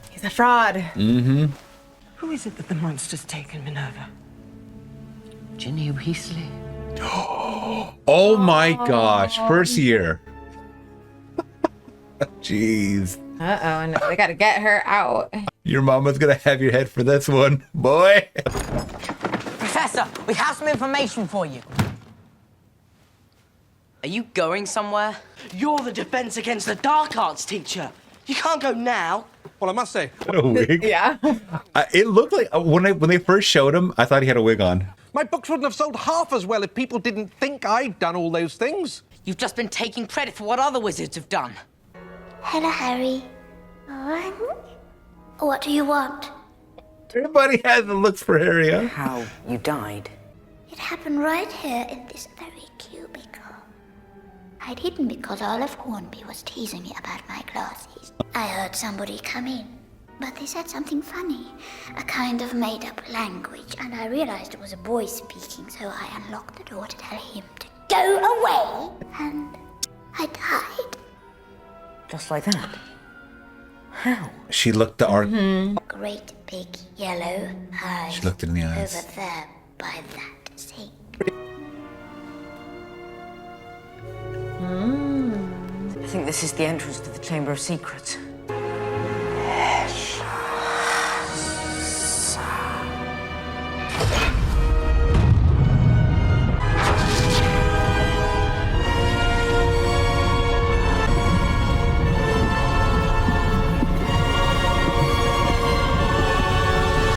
He's a fraud. Who is it that the monster's taken, Minerva? Ginny Weasley. Oh my gosh, first year. Jeez. Uh-oh, no, we gotta get her out. Your mama's gonna have your head for this one, boy. Professor, we have some information for you. Are you going somewhere? You're the Defense Against the Dark Arts teacher. You can't go now. Well, I must say... A wig? Yeah. It looked like, when they first showed him, I thought he had a wig on. My books wouldn't have sold half as well if people didn't think I'd done all those things. You've just been taking credit for what other wizards have done. Hello, Harry. What do you want? Everybody has the looks for Harry, huh? How you died. It happened right here in this very cubicle. I'd hidden because Olive Hornby was teasing me about my glasses. I heard somebody come in, but they said something funny, a kind of made-up language, and I realized it was a boy speaking, so I unlocked the door to tell him to go away, and I died. Just like that? How? She looked the arc. Great big yellow eyes. She looked it in the eyes. Over there by that sink. I think this is the entrance to the Chamber of Secrets.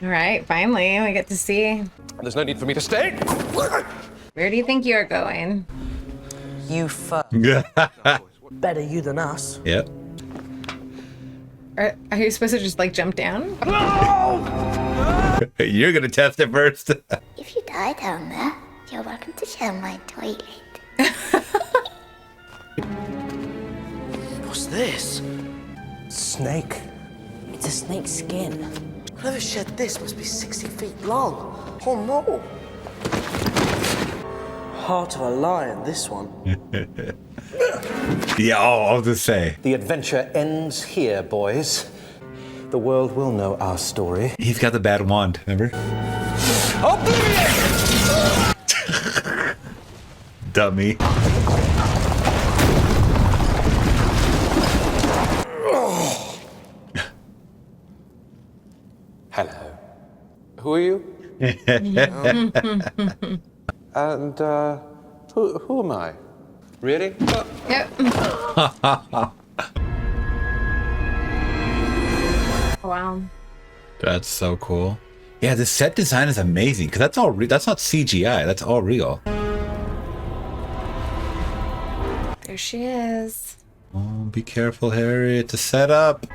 All right, finally, we get to see. There's no need for me to stay. Where do you think you're going? You fuck. Better you than us. Yep. Are you supposed to just like jump down? You're gonna test it first. If you die down there, you're welcome to share my toilet. What's this? Snake. It's a snake's skin. Whoever shed this must be 60 feet long. Or more. Heart of a lion, this one. Yeah, I'll just say. The adventure ends here, boys. The world will know our story. He's got the bad wand, remember? Dummy. Hello. Who are you? And who am I? Really? Yep. Wow. That's so cool. Yeah, the set design is amazing because that's all. That's not CGI. That's all real. There she is. Oh, be careful, Harry. It's a setup.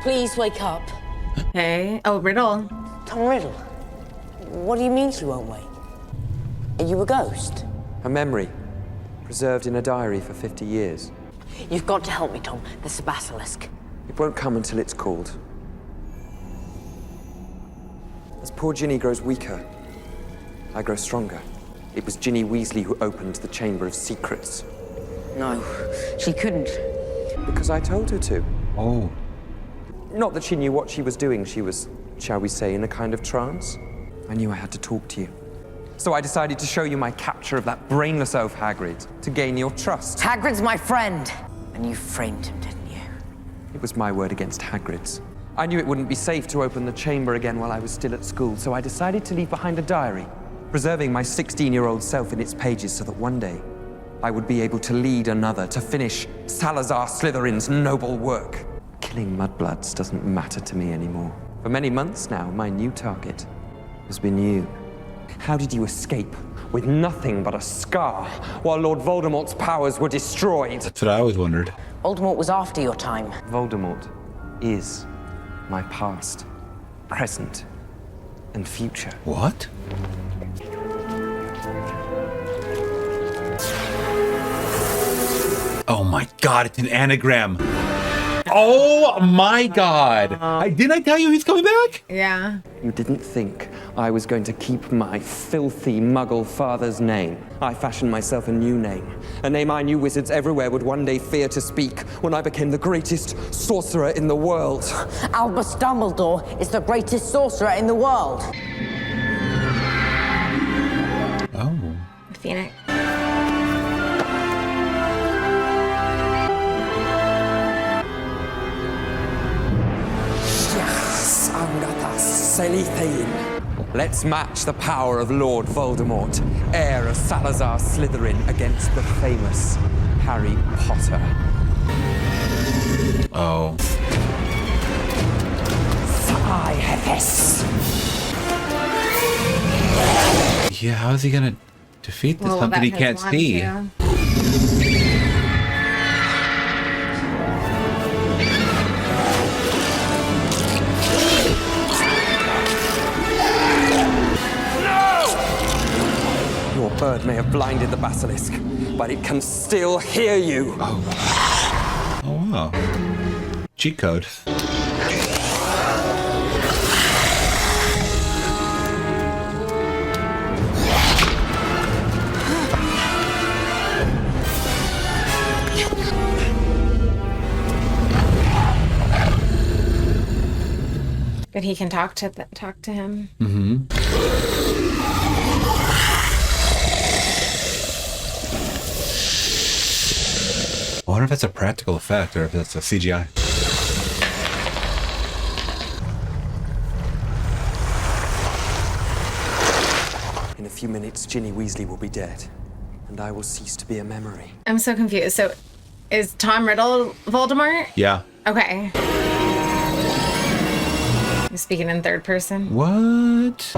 Please wake up. Hey. Oh, Riddle. Tom Riddle. What do you mean she won't wake? Are you a ghost? A memory, preserved in a diary for 50 years. You've got to help me, Tom. There's a basilisk. It won't come until it's called. As poor Ginny grows weaker, I grow stronger. It was Ginny Weasley who opened the Chamber of Secrets. No, she couldn't. Because I told her to. Oh. Not that she knew what she was doing. She was, shall we say, in a kind of trance. I knew I had to talk to you. So I decided to show you my capture of that brainless oaf Hagrid, to gain your trust. Hagrid's my friend. And you framed him, didn't you? It was my word against Hagrid's. I knew it wouldn't be safe to open the chamber again while I was still at school, so I decided to leave behind a diary, preserving my 16-year-old self in its pages so that one day I would be able to lead another to finish Salazar Slytherin's noble work. Killing mudbloods doesn't matter to me anymore. For many months now, my new target has been you. How did you escape with nothing but a scar while Lord Voldemort's powers were destroyed? That's what I always wondered. Voldemort was after your time. Voldemort is my past, present, and future. What? Oh my god, it's an anagram. Oh my god. Didn't I tell you he's coming back? Yeah. You didn't think I was going to keep my filthy muggle father's name. I fashioned myself a new name. A name I knew wizards everywhere would one day fear to speak when I became the greatest sorcerer in the world. Albus Dumbledore is the greatest sorcerer in the world. Oh. Phoenix. Let's match the power of Lord Voldemort, heir of Salazar Slytherin, against the famous Harry Potter. Oh. Yeah, how is he gonna defeat this? Something he can't see. Your bird may have blinded the basilisk, but it can still hear you. Oh. Oh, wow. Cheat code. But he can talk to him. Mm-hmm. I wonder if that's a practical effect or if that's a CGI. In a few minutes, Ginny Weasley will be dead, and I will cease to be a memory. I'm so confused. So, is Tom Riddle Voldemort? Yeah. Okay. You're speaking in third person. What?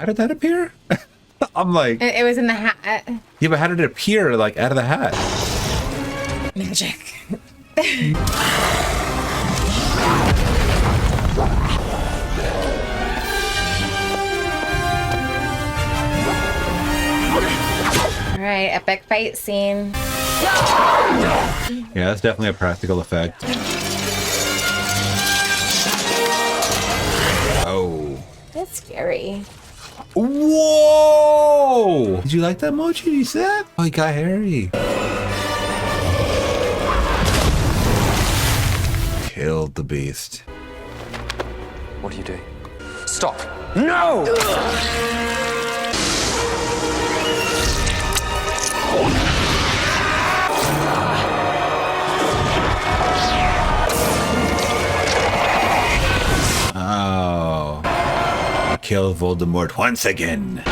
How did that appear? I'm like... It was in the hat. Yeah, but how did it appear, like, out of the hat? Magic. All right, epic fight scene. Yeah, that's definitely a practical effect. Oh. That's scary. Whoa! Did you like that emoji? Did you see that? Oh, he got hairy. Killed the beast. What are you doing? Stop! No! Oh. Kill Voldemort once again.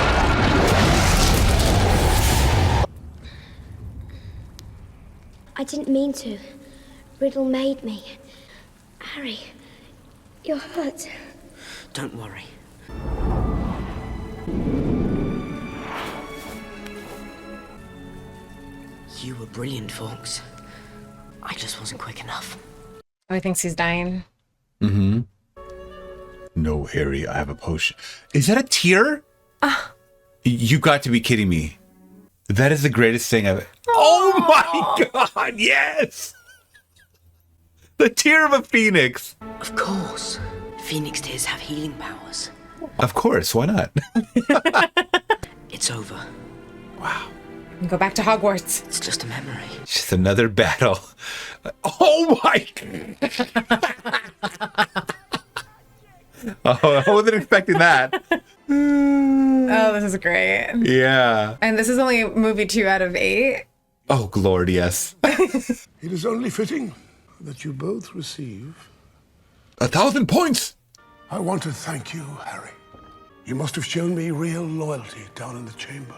I didn't mean to. Riddle made me. Harry, you're hurt. Don't worry. You were brilliant, Fawkes. I just wasn't quick enough. Oh, he thinks he's dying. Mm-hmm. No, Harry, I have a potion. Is that a tear? You got to be kidding me. That is the greatest thing I've... Oh my God, yes! The tear of a phoenix. Of course. Phoenix tears have healing powers. Of course, why not? It's over. Wow. Go back to Hogwarts. It's just a memory. Just another battle. Oh my... Oh, I wasn't expecting that. Oh, this is great. Yeah. And this is only movie 2 out of 8. Oh, Lord, yes. It is only fitting that you both receive 1,000 points. I want to thank you, Harry. You must have shown me real loyalty down in the chamber.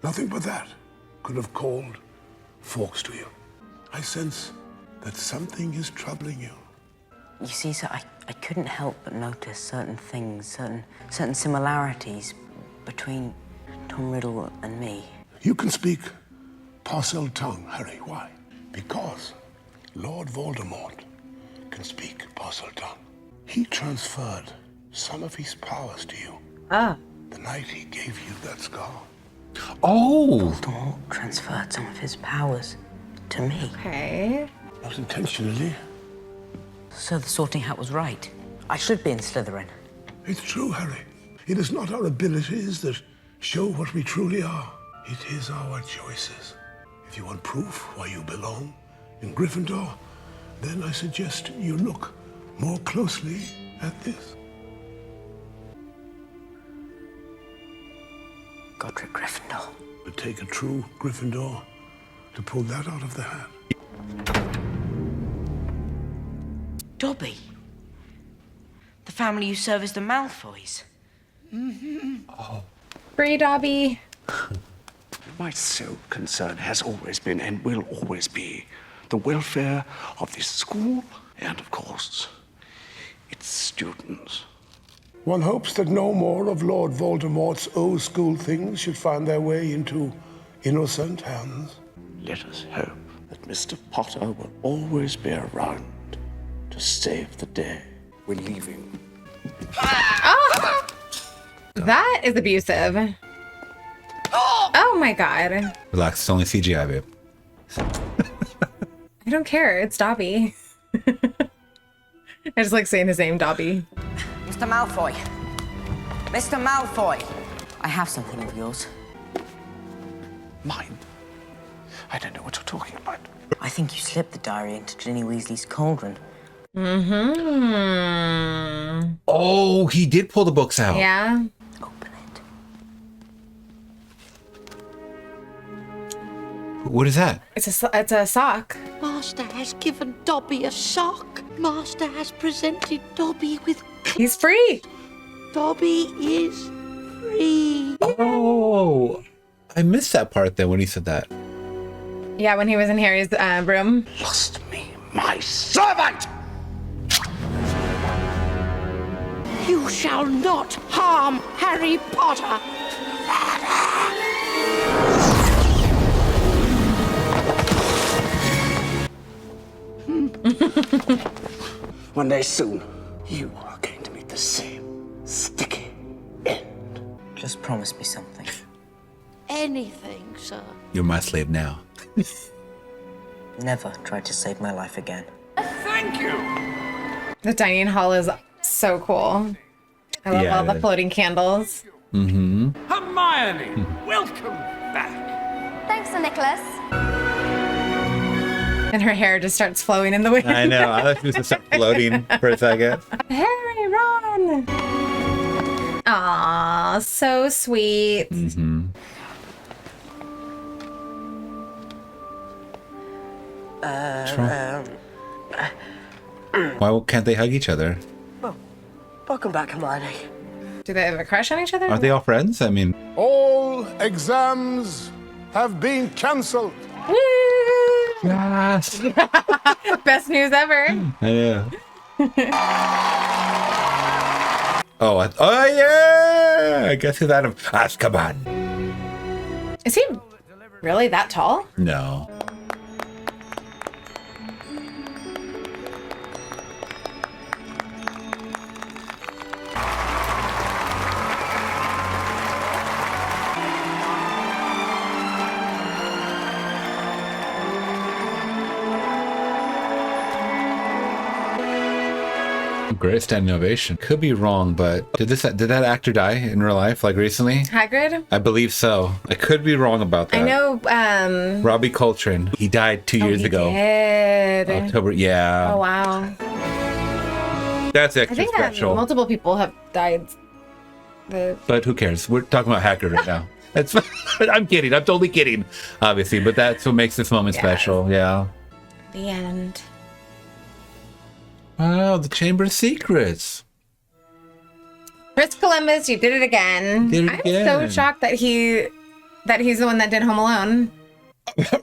Nothing but that could have called Fawkes to you. I sense that something is troubling you. You see, sir, I couldn't help but notice certain things, certain similarities between Tom Riddle and me. You can speak Parcel tongue, Harry. Why? Because Lord Voldemort can speak Parcel tongue. He transferred some of his powers to you. The night he gave you that scar. Oh! Voldemort transferred some of his powers to me. Okay. Not intentionally. So the Sorting Hat was right. I should be in Slytherin. It's true, Harry. It is not our abilities that show what we truly are. It is our choices. If you want proof why you belong in Gryffindor, then I suggest you look more closely at this. Godric Gryffindor. It would take a true Gryffindor to pull that out of the hat. Dobby. The family you serve as the Malfoys. Oh. Free Dobby. My sole concern has always been and will always be the welfare of this school and, of course, its students. One hopes that no more of Lord Voldemort's old school things should find their way into innocent hands. Let us hope that Mr. Potter will always be around to save the day. We're leaving. Oh! That is abusive. Oh my God. Relax, it's only CGI, babe. I don't care. It's Dobby. I just like saying his name, Dobby. Mr. Malfoy. Mr. Malfoy. I have something of yours. Mine? I don't know what you're talking about. I think you slipped the diary into Ginny Weasley's cauldron. Mm-hmm. Oh, he did pull the books out. Yeah. What is that? It's a sock. Master has given Dobby a sock. Master has presented Dobby with... He's free. Dobby is free. Oh, I missed that part then when he said that. Yeah, when he was in Harry's room. Lost me, my servant! You shall not harm Harry Potter. One day soon, you are going to meet the same sticky end. Just promise me something. Anything, sir. You're my slave now. Never try to save my life again. Thank you. The dining hall is so cool. I love Yeah, all it the is. floating candles. Mm-hmm. Hermione, welcome back. Thanks, Sir Nicholas. And her hair just starts flowing in the wind. I know. I thought she was just start floating for a second. Harry, run! Aw, so sweet. Mm-hmm. Why can't they hug each other? Welcome back, Hermione. Do they have a crush on each other? Aren't they all friends? I mean, All exams have been cancelled. yes. Best news ever. I know. Oh, yeah! I guess he's out of Azkaban. Is he really that tall? No. Great standing ovation. Could be wrong, but did that actor die in real life, like recently? Hagrid? I believe so. I could be wrong about that. I know, Robbie Coltrane. He died 2 years ago. did. October. Yeah. Oh, wow. That's I extra think special. multiple people have died. But who cares? We're talking about Hagrid right now. That's. I'm kidding. I'm totally kidding, obviously. But that's what makes this moment special. Yeah. The end. Wow, the Chamber of Secrets. Chris Columbus, you did it again. Did it I'm again. so shocked that he's the one that did Home Alone.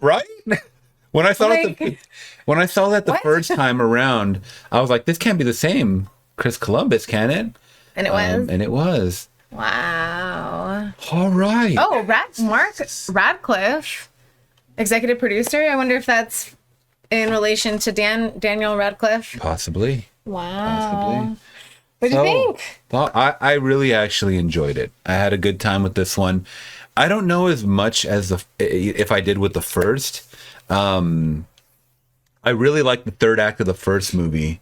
Right? When I saw it, when I saw that the first time around, I was like, "This can't be the same Chris Columbus, can it?" And it was. And it was. Wow. All right. Oh, Mark Radcliffe, executive producer. I wonder if that's in relation to Daniel Radcliffe. Possibly. Wow. What do you think? Well, I really actually enjoyed it. I had a good time with this one. I don't know as much as if I did with the first. I really liked the third act of the first movie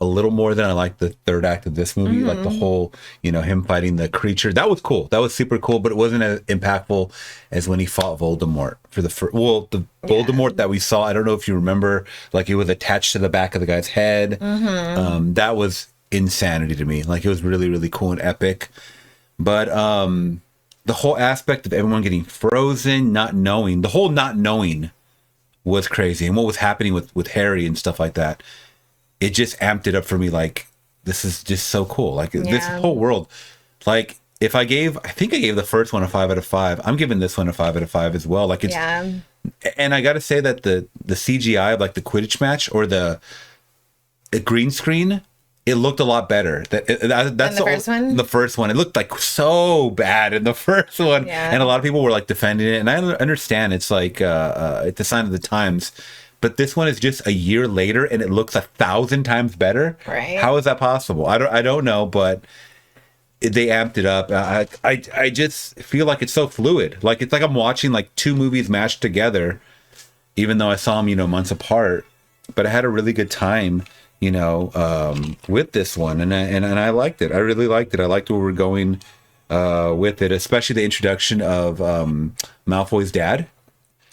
a little more than I liked the third act of this movie. Like the whole, him fighting the creature. That was cool. That was super cool, but it wasn't as impactful as when he fought Voldemort for the first. Well, the Voldemort that we saw, I don't know if you remember, like it was attached to the back of the guy's head. That was insanity to me. Like it was really, really cool and epic. But the whole aspect of everyone getting frozen, not knowing was crazy. And what was happening with Harry and stuff like that. It just amped it up for me. Like, this is just so cool. Like this whole world, like I think I gave the first one a 5 out of 5. I'm giving this one a 5 out of 5 as well. Like it's, and I got to say that the CGI of like the Quidditch match or the green screen, it looked a lot better. That's the first one? The first one, it looked like so bad in the first one, and a lot of people were like defending it. And I understand it's like it's a sign of the times. But this one is just a year later, and it looks 1,000 times better. Right? How is that possible? I don't know, but they amped it up. I just feel like it's so fluid. Like it's like I'm watching like two movies mashed together, even though I saw them months apart. But I had a really good time, with this one, and I liked it. I really liked it. I liked where we're going with it, especially the introduction of Malfoy's dad.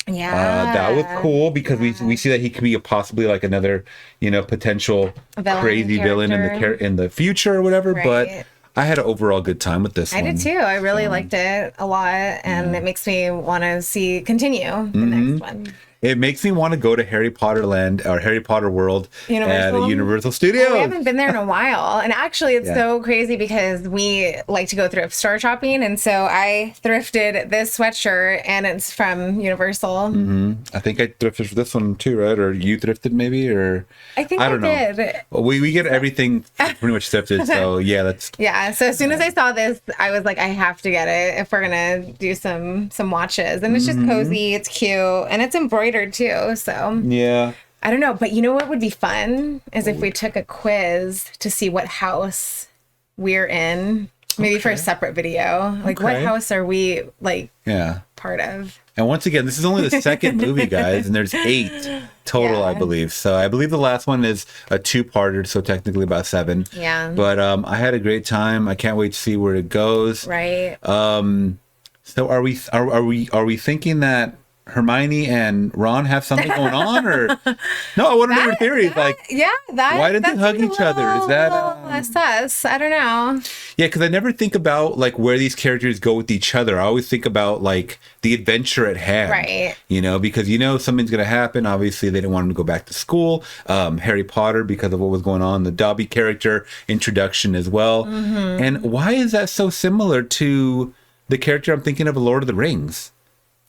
Yeah. That was cool because we see that he could be possibly like another, potential crazy villain in the future or whatever. Right. But I had an overall good time with this I one. did too. I really liked it a lot, and it makes me want to continue the next one. It makes me want to go to Harry Potter Land or Harry Potter World at Universal Studios. Well, we haven't been there in a while. And actually, it's so crazy because we like to go thrift store shopping. And so I thrifted this sweatshirt, and it's from Universal. I think I thrifted for this one too, right? Or you thrifted maybe? Or I think I don't know. did. Well, we get everything pretty much thrifted. So yeah, that's... Yeah. So as soon as I saw this, I was like, I have to get it if we're going to do some watches. And it's just cozy. It's cute. And it's embroidered too, so yeah, I don't know, but you know what would be fun is if we took a quiz to see what house we're in, maybe for a separate video, like what house are we part of. And once again, this is only the second movie, guys, and there's 8 total, I believe. So I believe the last one is a 2-parter, so technically about 7. Yeah, but I had a great time. I can't wait to see where it goes. Right. So are we thinking that Hermione and Ron have something going on, or no? I want to know your theories. Why did they hug each other? Is that sus? I don't know. Yeah, because I never think about like where these characters go with each other. I always think about like the adventure at hand, right? Because something's gonna happen. Obviously, they didn't want him to go back to school. Harry Potter, because of what was going on, the Dobby character introduction as well. And why is that so similar to the character I'm thinking of, Lord of the Rings?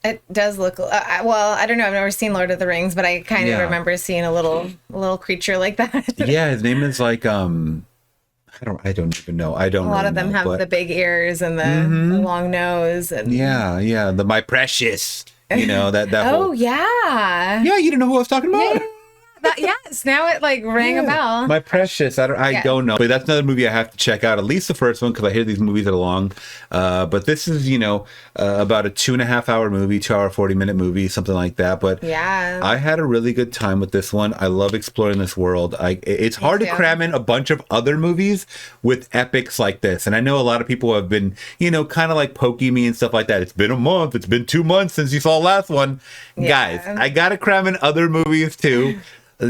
It does look well. I don't know. I've never seen Lord of the Rings, but I kind of remember seeing a little creature like that. Yeah, his name is like I don't even know. I don't. A lot of them have the big ears and the long nose and yeah. The My Precious. That. Oh yeah. Yeah, you didn't know who I was talking about. Yes, now it like rang a bell. My Precious. I don't know, but that's another movie I have to check out. At least the first one, because I hear these movies are long. But this is about a 2.5-hour movie, 2-hour 40-minute movie, something like that. But yeah, I had a really good time with this one. I love exploring this world. It's hard to cram in a bunch of other movies with epics like this. And I know a lot of people have been kind of like poking me and stuff like that. It's been a month. It's been 2 months since you saw the last one. Guys, I gotta cram in other movies too.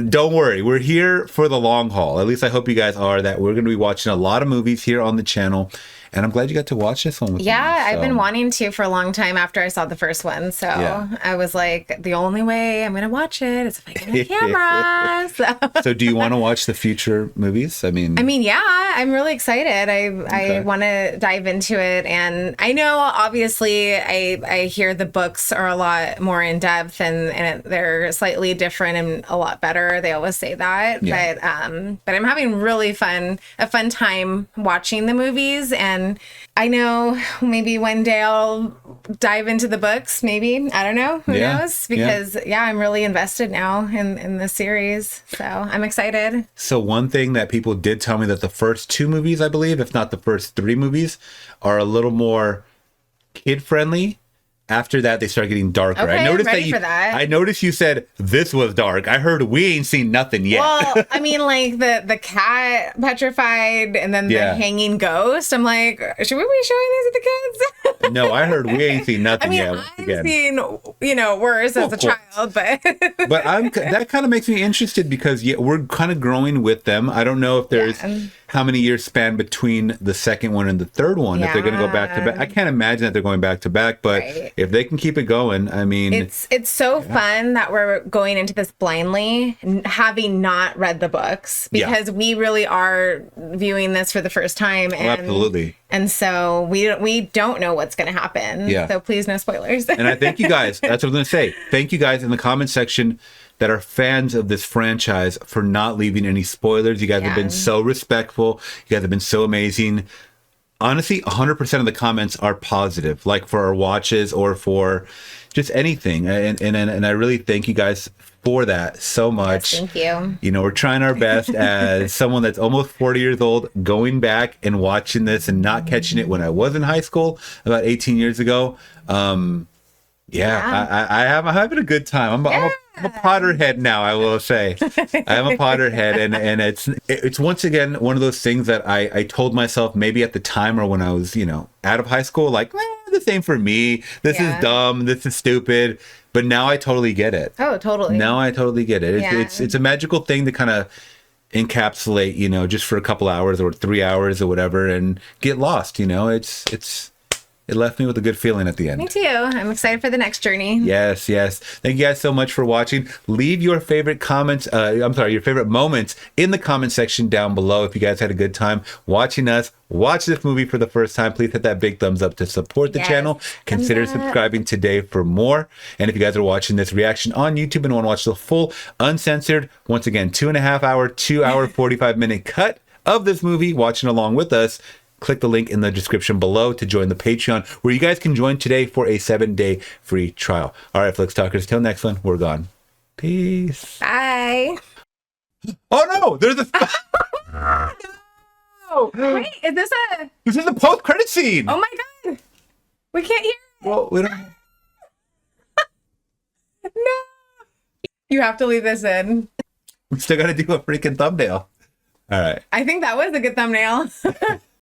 Don't worry, we're here for the long haul. At least I hope you guys are. That we're going to be watching a lot of movies here on the channel. And I'm glad you got to watch this one with me. I've been wanting to for a long time after I saw the first one. So I was like, the only way I'm going to watch it is if I get a camera. So do you want to watch the future movies? I mean, yeah, I'm really excited. I want to dive into it. And I know, obviously, I hear the books are a lot more in depth and they're slightly different and a lot better. They always say that. Yeah. But I'm having a fun time watching the movies. And I know maybe one day I'll dive into the books, maybe. I don't know. Who knows? Because, I'm really invested now in the series. So I'm excited. So one thing that people did tell me that the first 2 movies, I believe, if not the first 3 movies, are a little more kid-friendly. After that, they start getting darker. Okay, I noticed ready for that. I noticed you said this was dark. I heard we ain't seen nothing yet. Well, I mean, like the cat petrified and then the hanging ghost. I'm like, should we be showing these to the kids? No, I heard we ain't seen nothing yet. I've seen worse as a child, but that kind of makes me interested because we're kind of growing with them. I don't know if there's how many years span between the second one and the third one. If they're going to go back to back, I can't imagine that they're going back to back. But if they can keep it going, I mean, it's so fun that we're going into this blindly, having not read the books, because we really are viewing this for the first time. And, absolutely. And so we don't know what's going to happen. Yeah. So please, no spoilers. And I thank you guys. That's what I'm going to say. Thank you guys in the comment section that are fans of this franchise for not leaving any spoilers. You guys have been so respectful. You guys have been so amazing. Honestly, 100% of the comments are positive, like for our watches or for just anything. And I really thank you guys for that so much. Yes, thank you. We're trying our best as someone that's almost 40 years old, going back and watching this and not catching it when I was in high school about 18 years ago. I'm having a good time. I'm a Potterhead now, I will say. I am a Potterhead, and it's once again one of those things that I told myself maybe at the time or when I was out of high school, like the same for me. This is dumb. This is stupid. But now I totally get it. Oh, totally. Now I totally get it. Yeah. It's a magical thing to kind of encapsulate, you know, just for a couple hours or 3 hours or whatever, and get lost. You know, it left me with a good feeling at the end. Me too. I'm excited for the next journey. Yes, yes. Thank you guys so much for watching. Leave your favorite comments, your favorite moments in the comment section down below. If you guys had a good time watching us watch this movie for the first time, please hit that big thumbs up to support the channel. Consider subscribing today for more. And if you guys are watching this reaction on YouTube and want to watch the full, uncensored, once again, 2.5 hour, 2 hour, 45-minute cut of this movie, watching along with us, click the link in the description below to join the Patreon, where you guys can join today for a 7-day free trial. All right, Flix Talkers, till next one, we're gone. Peace. Bye. Oh no, there's a... No. Wait, is this a... This is the post-credit scene. Oh my God. We can't hear it. Well, we don't... No. You have to leave this in. We still got to do a freaking thumbnail. All right. I think that was a good thumbnail.